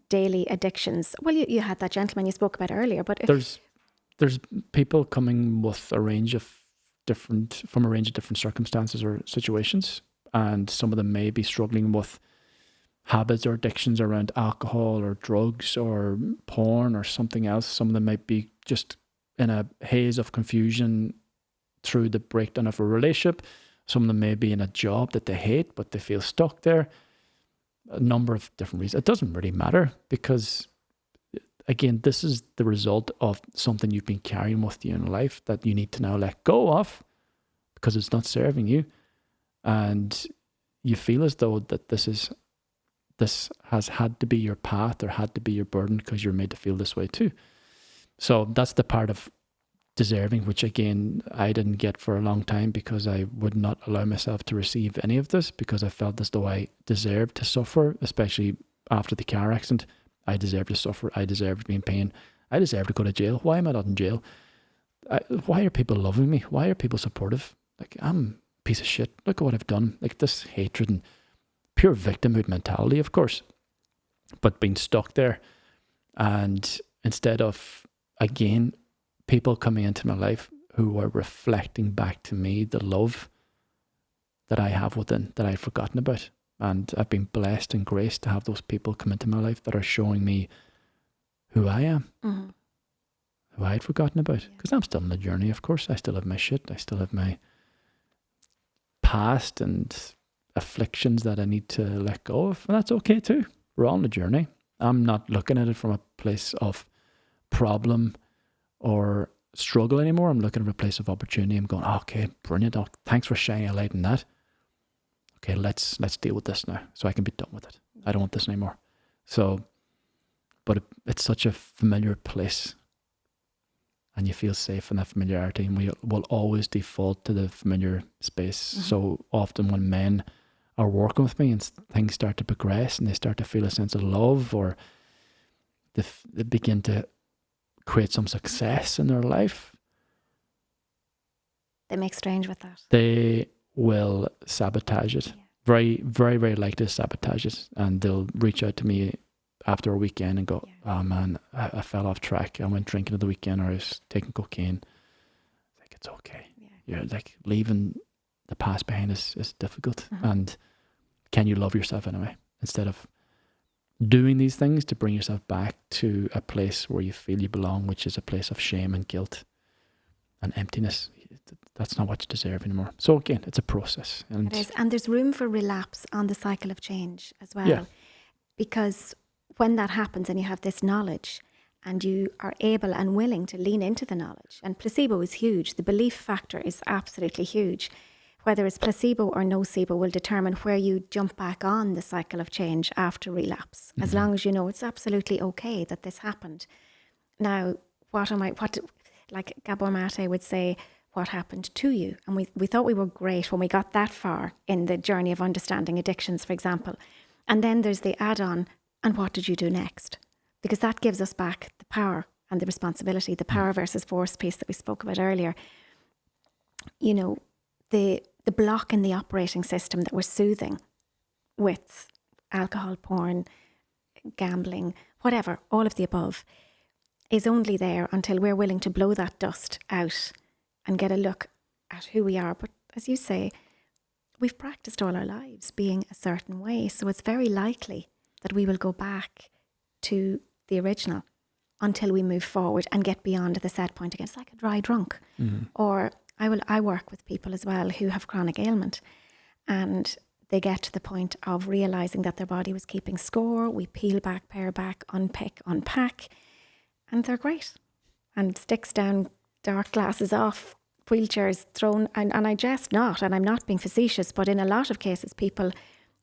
daily addictions. Well, you had that gentleman you spoke about earlier, but there's people coming with from a range of different circumstances or situations, and some of them may be struggling with habits or addictions around alcohol or drugs or porn or something else. Some of them might be just in a haze of confusion through the breakdown of a relationship. Some of them may be in a job that they hate, but they feel stuck there. A number of different reasons. It doesn't really matter because, again, this is the result of something you've been carrying with you in life that you need to now let go of because it's not serving you. And you feel as though that this has had to be your path or had to be your burden because you're made to feel this way too. So that's the part of deserving, which again, I didn't get for a long time because I would not allow myself to receive any of this because I felt as though I deserved to suffer, especially after the car accident. I deserved to suffer. I deserved to be in pain. I deserve to go to jail. Why am I not in jail? Why are people loving me? Why are people supportive? Like, I'm a piece of shit. Look at what I've done. Like this hatred and pure victimhood mentality, of course, but being stuck there. And instead of, again, people coming into my life who were reflecting back to me the love that I have within, that I'd forgotten about. And I've been blessed and graced to have those people come into my life that are showing me who I am, who I'd forgotten about. Because I'm still on the journey, of course. I still have my shit. I still have my past and afflictions that I need to let go of. And that's okay too. We're all on the journey. I'm not looking at it from a place of problem or struggle anymore. I'm looking at a place of opportunity. I'm going, okay, brilliant. Oh, thanks for shining a light on that. Okay, let's deal with this now so I can be done with it. I don't want this anymore. So, but it's such a familiar place and you feel safe in that familiarity, and we will always default to the familiar space. So often when men are working with me and things start to progress and they start to feel a sense of love, or they begin to create some success in their life, they make strange with that. They will sabotage it. Very, very, very likely to sabotage it. And they'll reach out to me after a weekend and go, oh man, I fell off track. I went drinking at the weekend, or I was taking cocaine. Like, it's okay. You're like, leaving the past behind is difficult. And can you love yourself anyway? Instead of doing these things to bring yourself back to a place where you feel you belong, which is a place of shame and guilt and emptiness. That's not what you deserve anymore. So again, it's a process. And it is. And there's room for relapse on the cycle of change as well. Because when that happens and you have this knowledge and you are able and willing to lean into the knowledge, and placebo is huge. The belief factor is absolutely huge. Whether it's placebo or nocebo will determine where you jump back on the cycle of change after relapse. As long as you know it's absolutely okay that this happened. Now, like Gabor Mate would say, what happened to you? And we thought we were great when we got that far in the journey of understanding addictions, for example. And then there's the add-on, and what did you do next? Because that gives us back the power and the responsibility, the power versus force piece that we spoke about earlier. You know, the block in the operating system that we're soothing with alcohol, porn, gambling, whatever, all of the above, is only there until we're willing to blow that dust out and get a look at who we are. But as you say, we've practiced all our lives being a certain way. So it's very likely that we will go back to the original until we move forward and get beyond the set point again. It's like a dry drunk. Or I work with people as well who have chronic ailment, and they get to the point of realizing that their body was keeping score. We peel back, pare back, unpick, unpack, and they're great. And sticks down, dark glasses off, wheelchairs thrown, and I jest not, and I'm not being facetious, but in a lot of cases, people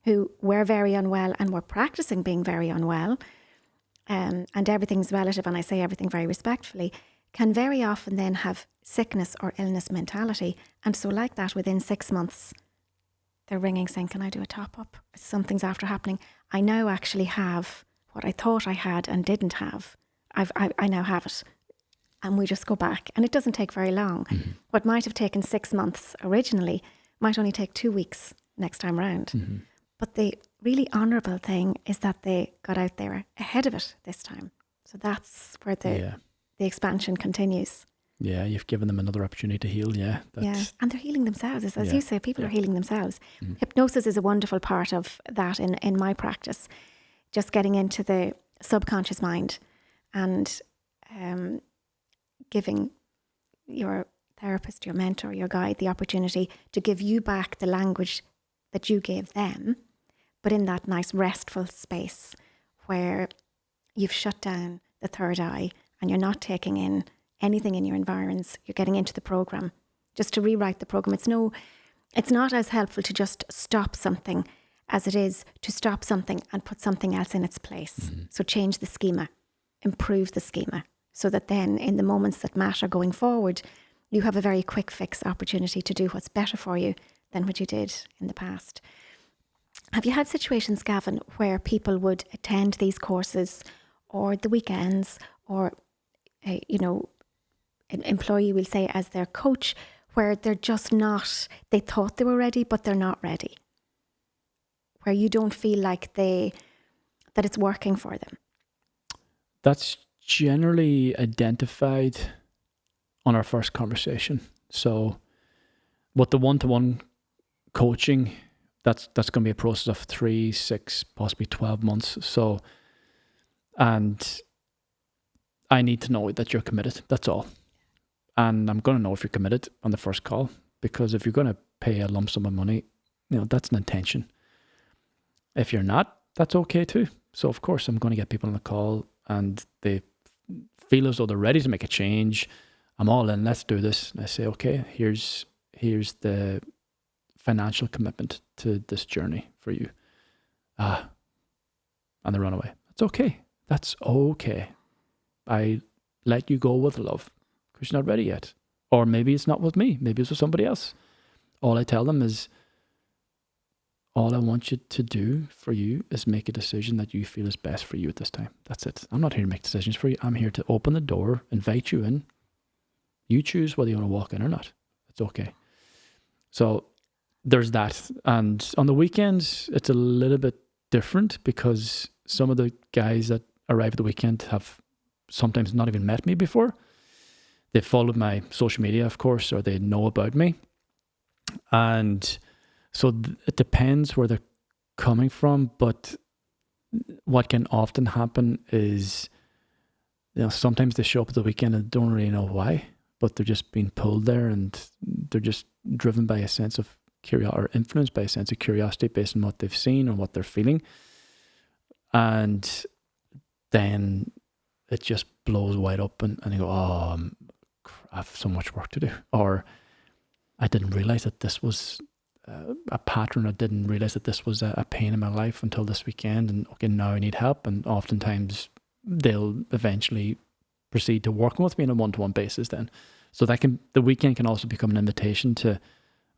who were very unwell and were practicing being very unwell, and everything's relative, and I say everything very respectfully, can very often then have sickness or illness mentality. And so like that, within 6 months, they're ringing saying, can I do a top up? Something's after happening. I now actually have what I thought I had and didn't have. I now have it. And we just go back. And it doesn't take very long. What might have taken 6 months originally might only take 2 weeks next time round. But the really honourable thing is that they got out there ahead of it this time. So that's where the expansion continues. Yeah, you've given them another opportunity to heal. Yeah. And they're healing themselves. As you say, people are healing themselves. Hypnosis is a wonderful part of that in my practice. Just getting into the subconscious mind and giving your therapist, your mentor, your guide the opportunity to give you back the language that you gave them, but in that nice restful space where you've shut down the third eye and you're not taking in anything in your environs. You're getting into the program just to rewrite the program. It's not as helpful to just stop something as it is to stop something and put something else in its place. So change the schema, improve the schema, so that then in the moments that matter going forward, you have a very quick fix opportunity to do what's better for you than what you did in the past. Have you had situations, Gavin, where people would attend these courses or the weekends, or an employee will say as their coach, where they're just not, they thought they were ready, but they're not ready? Where you don't feel like that it's working for them? That's generally identified on our first conversation. So with the one-to-one coaching, that's going to be a process of 3, 6, possibly 12 months. So, and I need to know that you're committed. That's all. And I'm going to know if you're committed on the first call, because if you're going to pay a lump sum of money, that's an intention. If you're not, that's okay too. So of course I'm going to get people on the call and they feel as though they're ready to make a change. I'm all in, let's do this. And I say, okay, here's the financial commitment to this journey for you. And they run away. That's okay. That's okay. I let you go with love because you're not ready yet. Or maybe it's not with me. Maybe it's with somebody else. All I tell them is, all I want you to do for you is make a decision that you feel is best for you at this time. That's it. I'm not here to make decisions for you. I'm here to open the door, invite you in. You choose whether you want to walk in or not. It's okay. So there's that. And on the weekends, it's a little bit different because some of the guys that arrive at the weekend have sometimes not even met me before. They've followed my social media, of course, or they know about me. And so it depends where they're coming from, but what can often happen is, sometimes they show up at the weekend and don't really know why, but they're just being pulled there and they're just driven by a sense of curiosity, or influenced by a sense of curiosity based on what they've seen or what they're feeling. And then it just blows wide open and they go, I have so much work to do. Or I didn't realize that this was a pattern. I didn't realize that this was a pain in my life until this weekend, and okay, now I need help. And oftentimes they'll eventually proceed to working with me on a one-to-one basis then. So the weekend can also become an invitation to,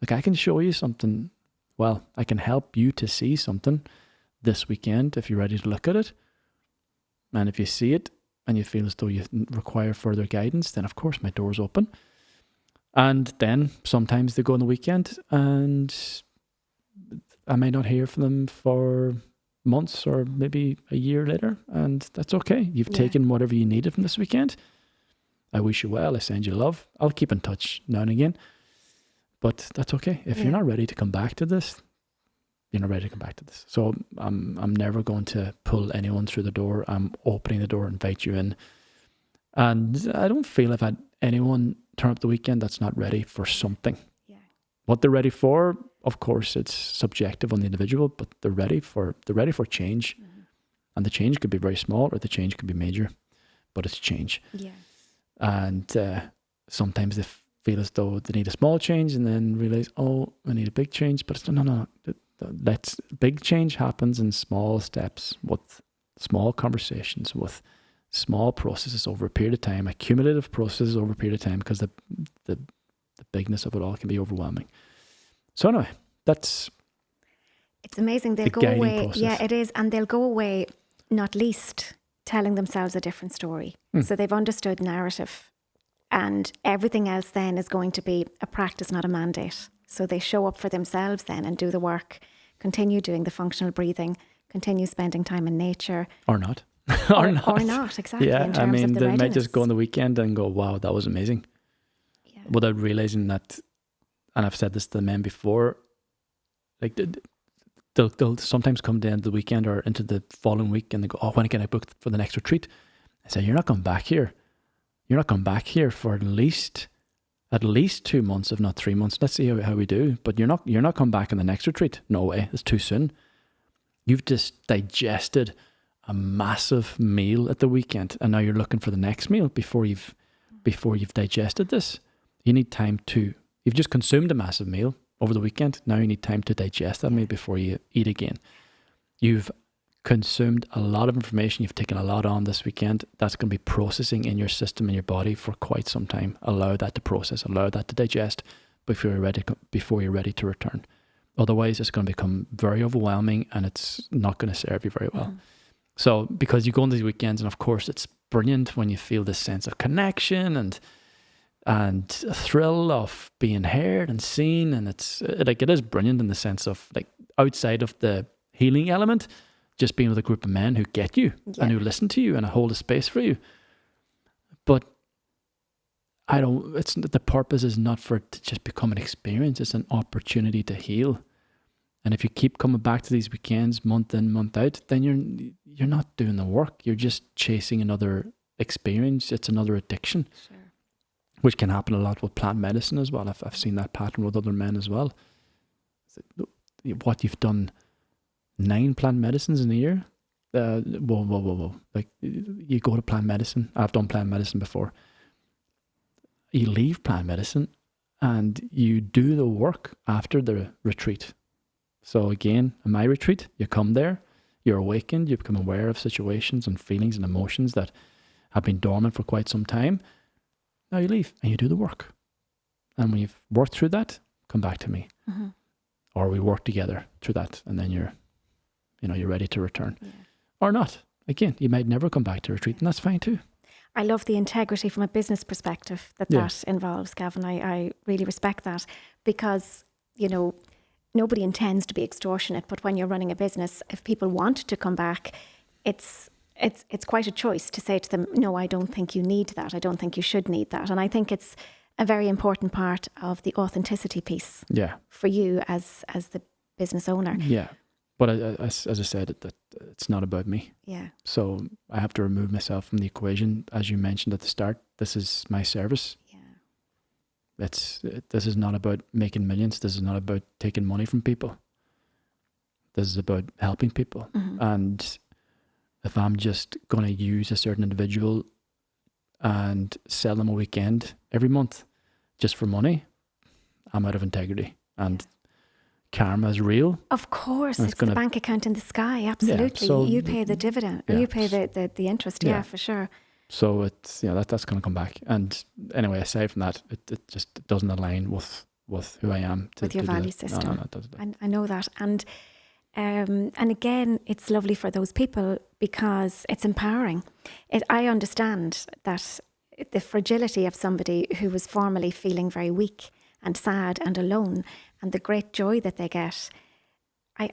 I can show you something. Well, I can help you to see something this weekend if you're ready to look at it. And if you see it and you feel as though you require further guidance, then of course my door's open. And then sometimes they go on the weekend and I may not hear from them for months or maybe a year later, and that's okay. You've taken whatever you needed from this weekend. I wish you well. I send you love. I'll keep in touch now and again, but that's okay. If you're not ready to come back to this, you're not ready to come back to this. So I'm never going to pull anyone through the door. I'm opening the door, invite you in. And I don't feel I've had anyone turn up the weekend that's not ready for something. Yeah. What they're ready for, of course, it's subjective on the individual, but they're ready for change. Mm-hmm. And the change could be very small or the change could be major, but it's change. Yeah. And sometimes they feel as though they need a small change and then realize, oh, I need a big change. But it's no. Big change happens in small steps with small conversations, with small processes over a period of time, accumulative processes over a period of time, because the bigness of it all can be overwhelming. So anyway, it's amazing. They'll go away. Process. Yeah, it is. And they'll go away, not least, telling themselves a different story. So they've understood narrative, and everything else then is going to be a practice, not a mandate. So they show up for themselves then and do the work, continue doing the functional breathing, continue spending time in nature. Or not. Or not, exactly. Yeah, in terms of the they readiness. might just go on the weekend and go, wow, that was amazing. Yeah. Without realizing that, and I've said this to the men before, like they'll sometimes come to the end of the weekend or into the following week and they go, oh, when can I book for the next retreat? I say, you're not coming back here. You're not coming back here for at least 2 months, if not 3 months. Let's see how we do. But you're not coming back in the next retreat. No way. It's too soon. You've just digested a massive meal at the weekend, and now you're looking for the next meal before you've digested this. You need time to. You've just consumed a massive meal over the weekend. Now you need time to digest that meal before you eat again. You've consumed a lot of information. You've taken a lot on this weekend. That's going to be processing in your system, in your body for quite some time. Allow that to process, allow that to digest before you're ready to return. Otherwise, it's going to become very overwhelming and it's not going to serve you very well. Mm-hmm. So because you go on these weekends, and of course it's brilliant when you feel this sense of connection and a thrill of being heard and seen, and it is brilliant in the sense of, like, outside of the healing element, just being with a group of men who get you and who listen to you and hold a space for you. But the purpose is not for it to just become an experience. It's an opportunity to heal. And if you keep coming back to these weekends month in, month out, then you're not doing the work. You're just chasing another experience. It's another addiction, which can happen a lot with plant medicine as well. I've seen that pattern with other men as well. What, you've done 9 plant medicines in a year? Whoa. Like, you go to plant medicine. I've done plant medicine before. You leave plant medicine and you do the work after the retreat. So again, in my retreat, you come there, you're awakened, you become aware of situations and feelings and emotions that have been dormant for quite some time. Now you leave and you do the work. And when you've worked through that, come back to me. Mm-hmm. Or we work together through that, and then you're ready to return. Yeah. Or not. Again, you might never come back to retreat, and that's fine too. I love the integrity from a business perspective that involves, Gavin. I really respect that, because, nobody intends to be extortionate, but when you're running a business, if people want to come back, it's quite a choice to say to them, no, I don't think you need that. I don't think you should need that. And I think it's a very important part of the authenticity piece for you as the business owner. Yeah. But as I said, that it's not about me. Yeah. So I have to remove myself from the equation. As you mentioned at the start, this is my service. This is not about making millions. This is not about taking money from people. This is about helping people. Mm-hmm. And if I'm just going to use a certain individual and sell them a weekend every month just for money, I'm out of integrity. And karma is real. Of course, it's the bank account in the sky. Absolutely. Yeah, so you pay the dividend. Yeah. You pay the interest. Yeah, for sure. So it's that's going to come back. And anyway, aside from that, it just doesn't align with who I am. With your value system. No, it doesn't. I know that. And again, it's lovely for those people because it's empowering. I understand that the fragility of somebody who was formerly feeling very weak and sad and alone, and the great joy that they get.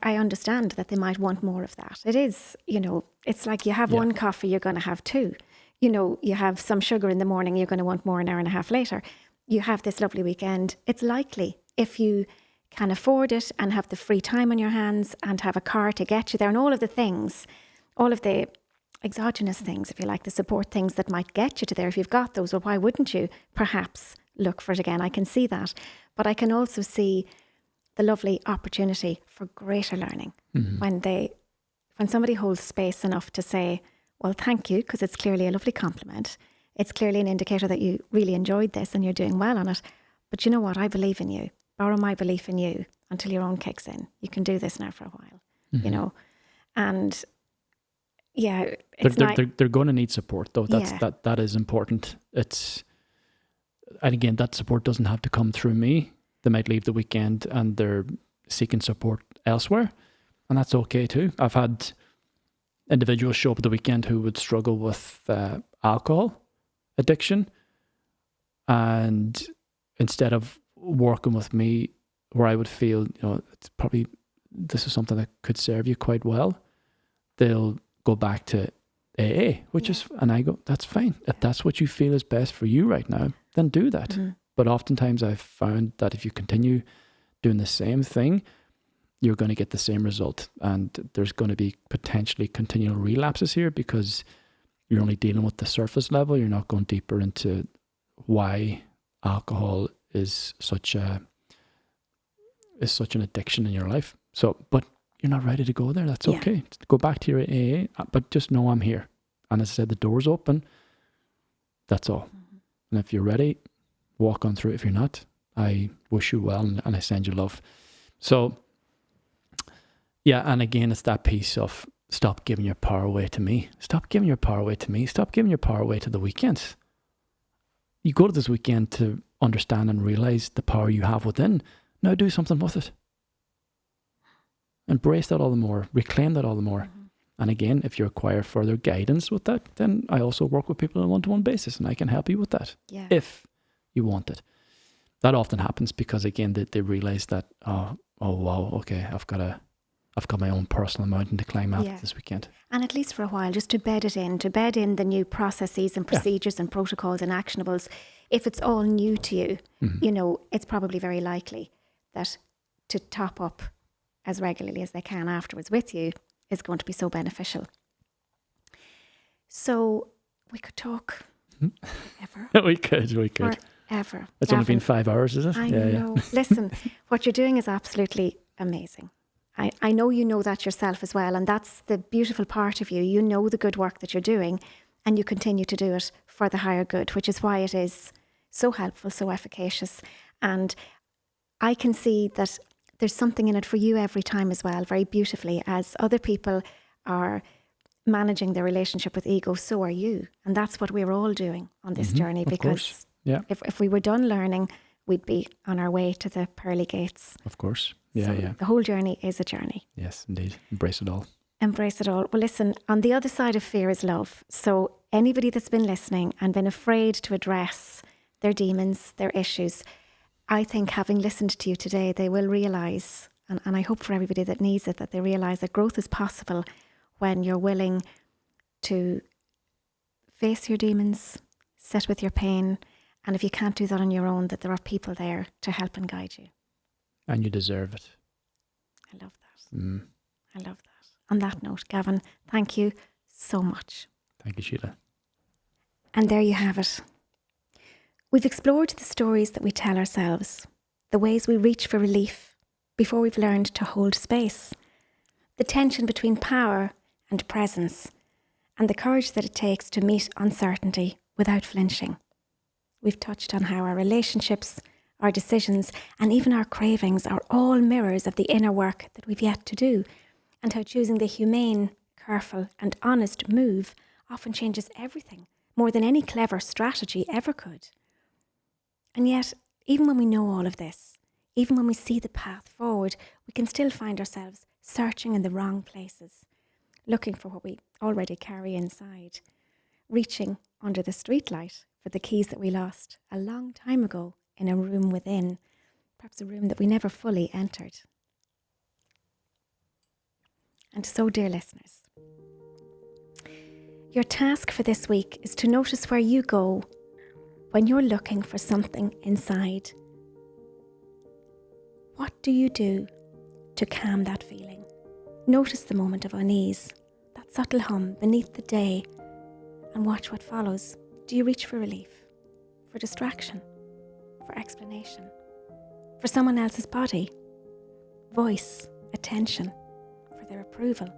I understand that they might want more of that. It is, it's like you have one coffee, you're going to have two. You have some sugar in the morning, you're going to want more an hour and a half later. You have this lovely weekend. It's likely, if you can afford it and have the free time on your hands and have a car to get you there and all of the things, all of the exogenous things, if you like, the support things that might get you to there. If you've got those, well, why wouldn't you perhaps look for it again? I can see that. But I can also see the lovely opportunity for greater learning when somebody holds space enough to say, well, thank you, because it's clearly a lovely compliment. It's clearly an indicator that you really enjoyed this and you're doing well on it. But you know what? I believe in you. Borrow my belief in you until your own kicks in. You can do this now for a while, And yeah, they're going to need support, though. That is important. And again, that support doesn't have to come through me. They might leave the weekend and they're seeking support elsewhere, and that's okay too. I've had individuals show up at the weekend who would struggle with alcohol addiction, and instead of working with me, where I would feel, it's probably, this is something that could serve you quite well, they'll go back to AA, which is, and I go, that's fine. If that's what you feel is best for you right now, then do that. Mm-hmm. But oftentimes I've found that if you continue doing the same thing, you're going to get the same result. And there's going to be potentially continual relapses here because you're only dealing with the surface level. You're not going deeper into why alcohol is such an addiction in your life. So, but you're not ready to go there. That's okay. Go back to your AA, but just know I'm here. And as I said, the door's open. That's all. Mm-hmm. And if you're ready, walk on through it. If you're not, I wish you well and I send you love. So, yeah, and again, it's that piece of stop giving your power away to me. Stop giving your power away to me. Stop giving your power away to the weekends. You go to this weekend to understand and realize the power you have within. Now do something with it. Embrace that all the more. Reclaim that all the more. Mm-hmm. And again, if you require further guidance with that, then I also work with people on a one-to-one basis and I can help you with that if you want it. That often happens because, again, they realize that, oh wow, okay, I've got my own personal mountain to climb after this weekend. And at least for a while, just to bed in the new processes and procedures and protocols and actionables. If it's all new to you, it's probably very likely that to top up as regularly as they can afterwards with you is going to be so beneficial. So we could talk forever. we could. Forever. It's only been 5 hours, is it? I know. Listen, what you're doing is absolutely amazing. I know you know that yourself as well, and that's the beautiful part of you. You know the good work that you're doing, and you continue to do it for the higher good, which is why it is so helpful, so efficacious. And I can see that there's something in it for you every time as well, very beautifully. As other people are managing their relationship with ego, so are you. And that's what we're all doing on this journey, because if we were done learning, we'd be on our way to the pearly gates. Of course. The whole journey is a journey. Yes, indeed. Embrace it all. Embrace it all. Well, listen, on the other side of fear is love. So anybody that's been listening and been afraid to address their demons, their issues, I think having listened to you today, they will realise, and I hope for everybody that needs it, that they realise that growth is possible when you're willing to face your demons, sit with your pain, and if you can't do that on your own, that there are people there to help and guide you. And you deserve it. I love that. I love that. On that note, Gavin, thank you so much. Thank you, Síle. And there you have it. We've explored the stories that we tell ourselves, the ways we reach for relief before we've learned to hold space, the tension between power and presence, and the courage that it takes to meet uncertainty without flinching. We've touched on how our relationships, our decisions, and even our cravings are all mirrors of the inner work that we've yet to do, and how choosing the humane, careful, and honest move often changes everything, more than any clever strategy ever could. And yet, even when we know all of this, even when we see the path forward, we can still find ourselves searching in the wrong places, looking for what we already carry inside, reaching under the streetlight for the keys that we lost a long time ago in a room within, perhaps a room that we never fully entered. And so, dear listeners, your task for this week is to notice where you go when you're looking for something inside. What do you do to calm that feeling? Notice the moment of unease, that subtle hum beneath the day, and watch what follows. Do you reach for relief, for distraction, for explanation, for someone else's body, voice, attention, for their approval?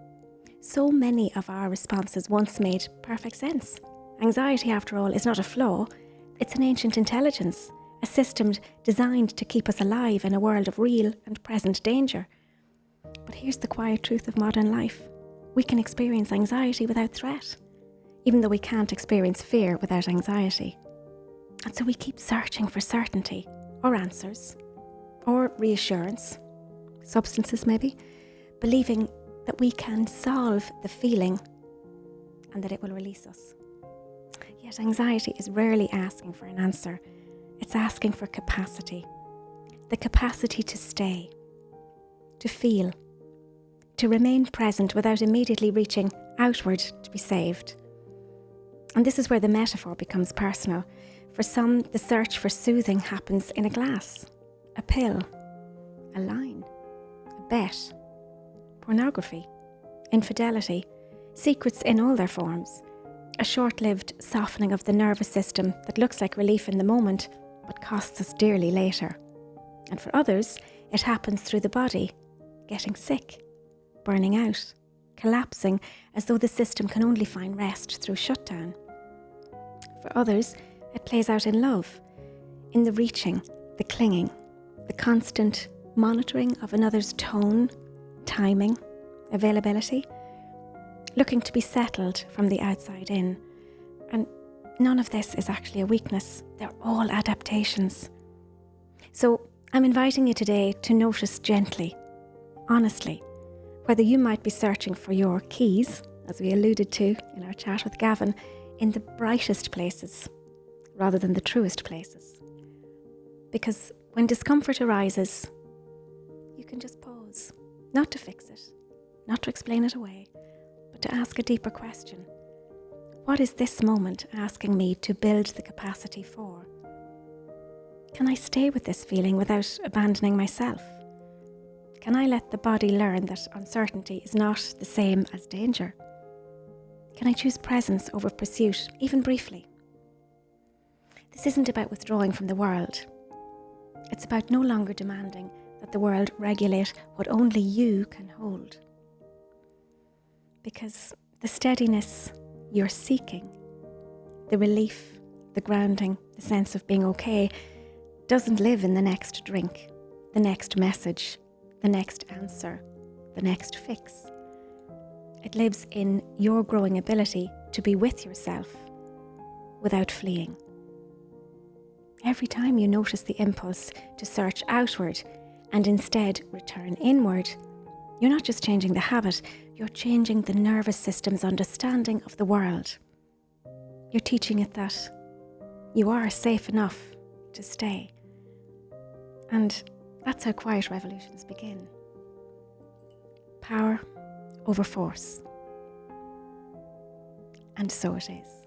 So many of our responses once made perfect sense. Anxiety, after all, is not a flaw. It's an ancient intelligence, a system designed to keep us alive in a world of real and present danger. But here's the quiet truth of modern life. We can experience anxiety without threat, even though we can't experience fear without anxiety. And so we keep searching for certainty, or answers, or reassurance, substances maybe, believing that we can solve the feeling and that it will release us. Yet anxiety is rarely asking for an answer. It's asking for capacity. The capacity to stay, to feel, to remain present without immediately reaching outward to be saved. And this is where the metaphor becomes personal. For some, the search for soothing happens in a glass, a pill, a line, a bet, pornography, infidelity, secrets in all their forms, a short-lived softening of the nervous system that looks like relief in the moment but costs us dearly later. And for others, it happens through the body, getting sick, burning out, collapsing as though the system can only find rest through shutdown. For others, it plays out in love, in the reaching, the clinging, the constant monitoring of another's tone, timing, availability, looking to be settled from the outside in. And none of this is actually a weakness. They're all adaptations. So I'm inviting you today to notice gently, honestly, whether you might be searching for your keys, as we alluded to in our chat with Gavin, in the brightest places rather than the truest places. Because when discomfort arises, you can just pause, not to fix it, not to explain it away, but to ask a deeper question. What is this moment asking me to build the capacity for? Can I stay with this feeling without abandoning myself? Can I let the body learn that uncertainty is not the same as danger? Can I choose presence over pursuit, even briefly? This isn't about withdrawing from the world. It's about no longer demanding that the world regulate what only you can hold. Because the steadiness you're seeking, the relief, the grounding, the sense of being okay, doesn't live in the next drink, the next message, the next answer, the next fix. It lives in your growing ability to be with yourself without fleeing. Every time you notice the impulse to search outward and instead return inward, you're not just changing the habit, you're changing the nervous system's understanding of the world. You're teaching it that you are safe enough to stay. And that's how quiet revolutions begin. Power over force. And so it is.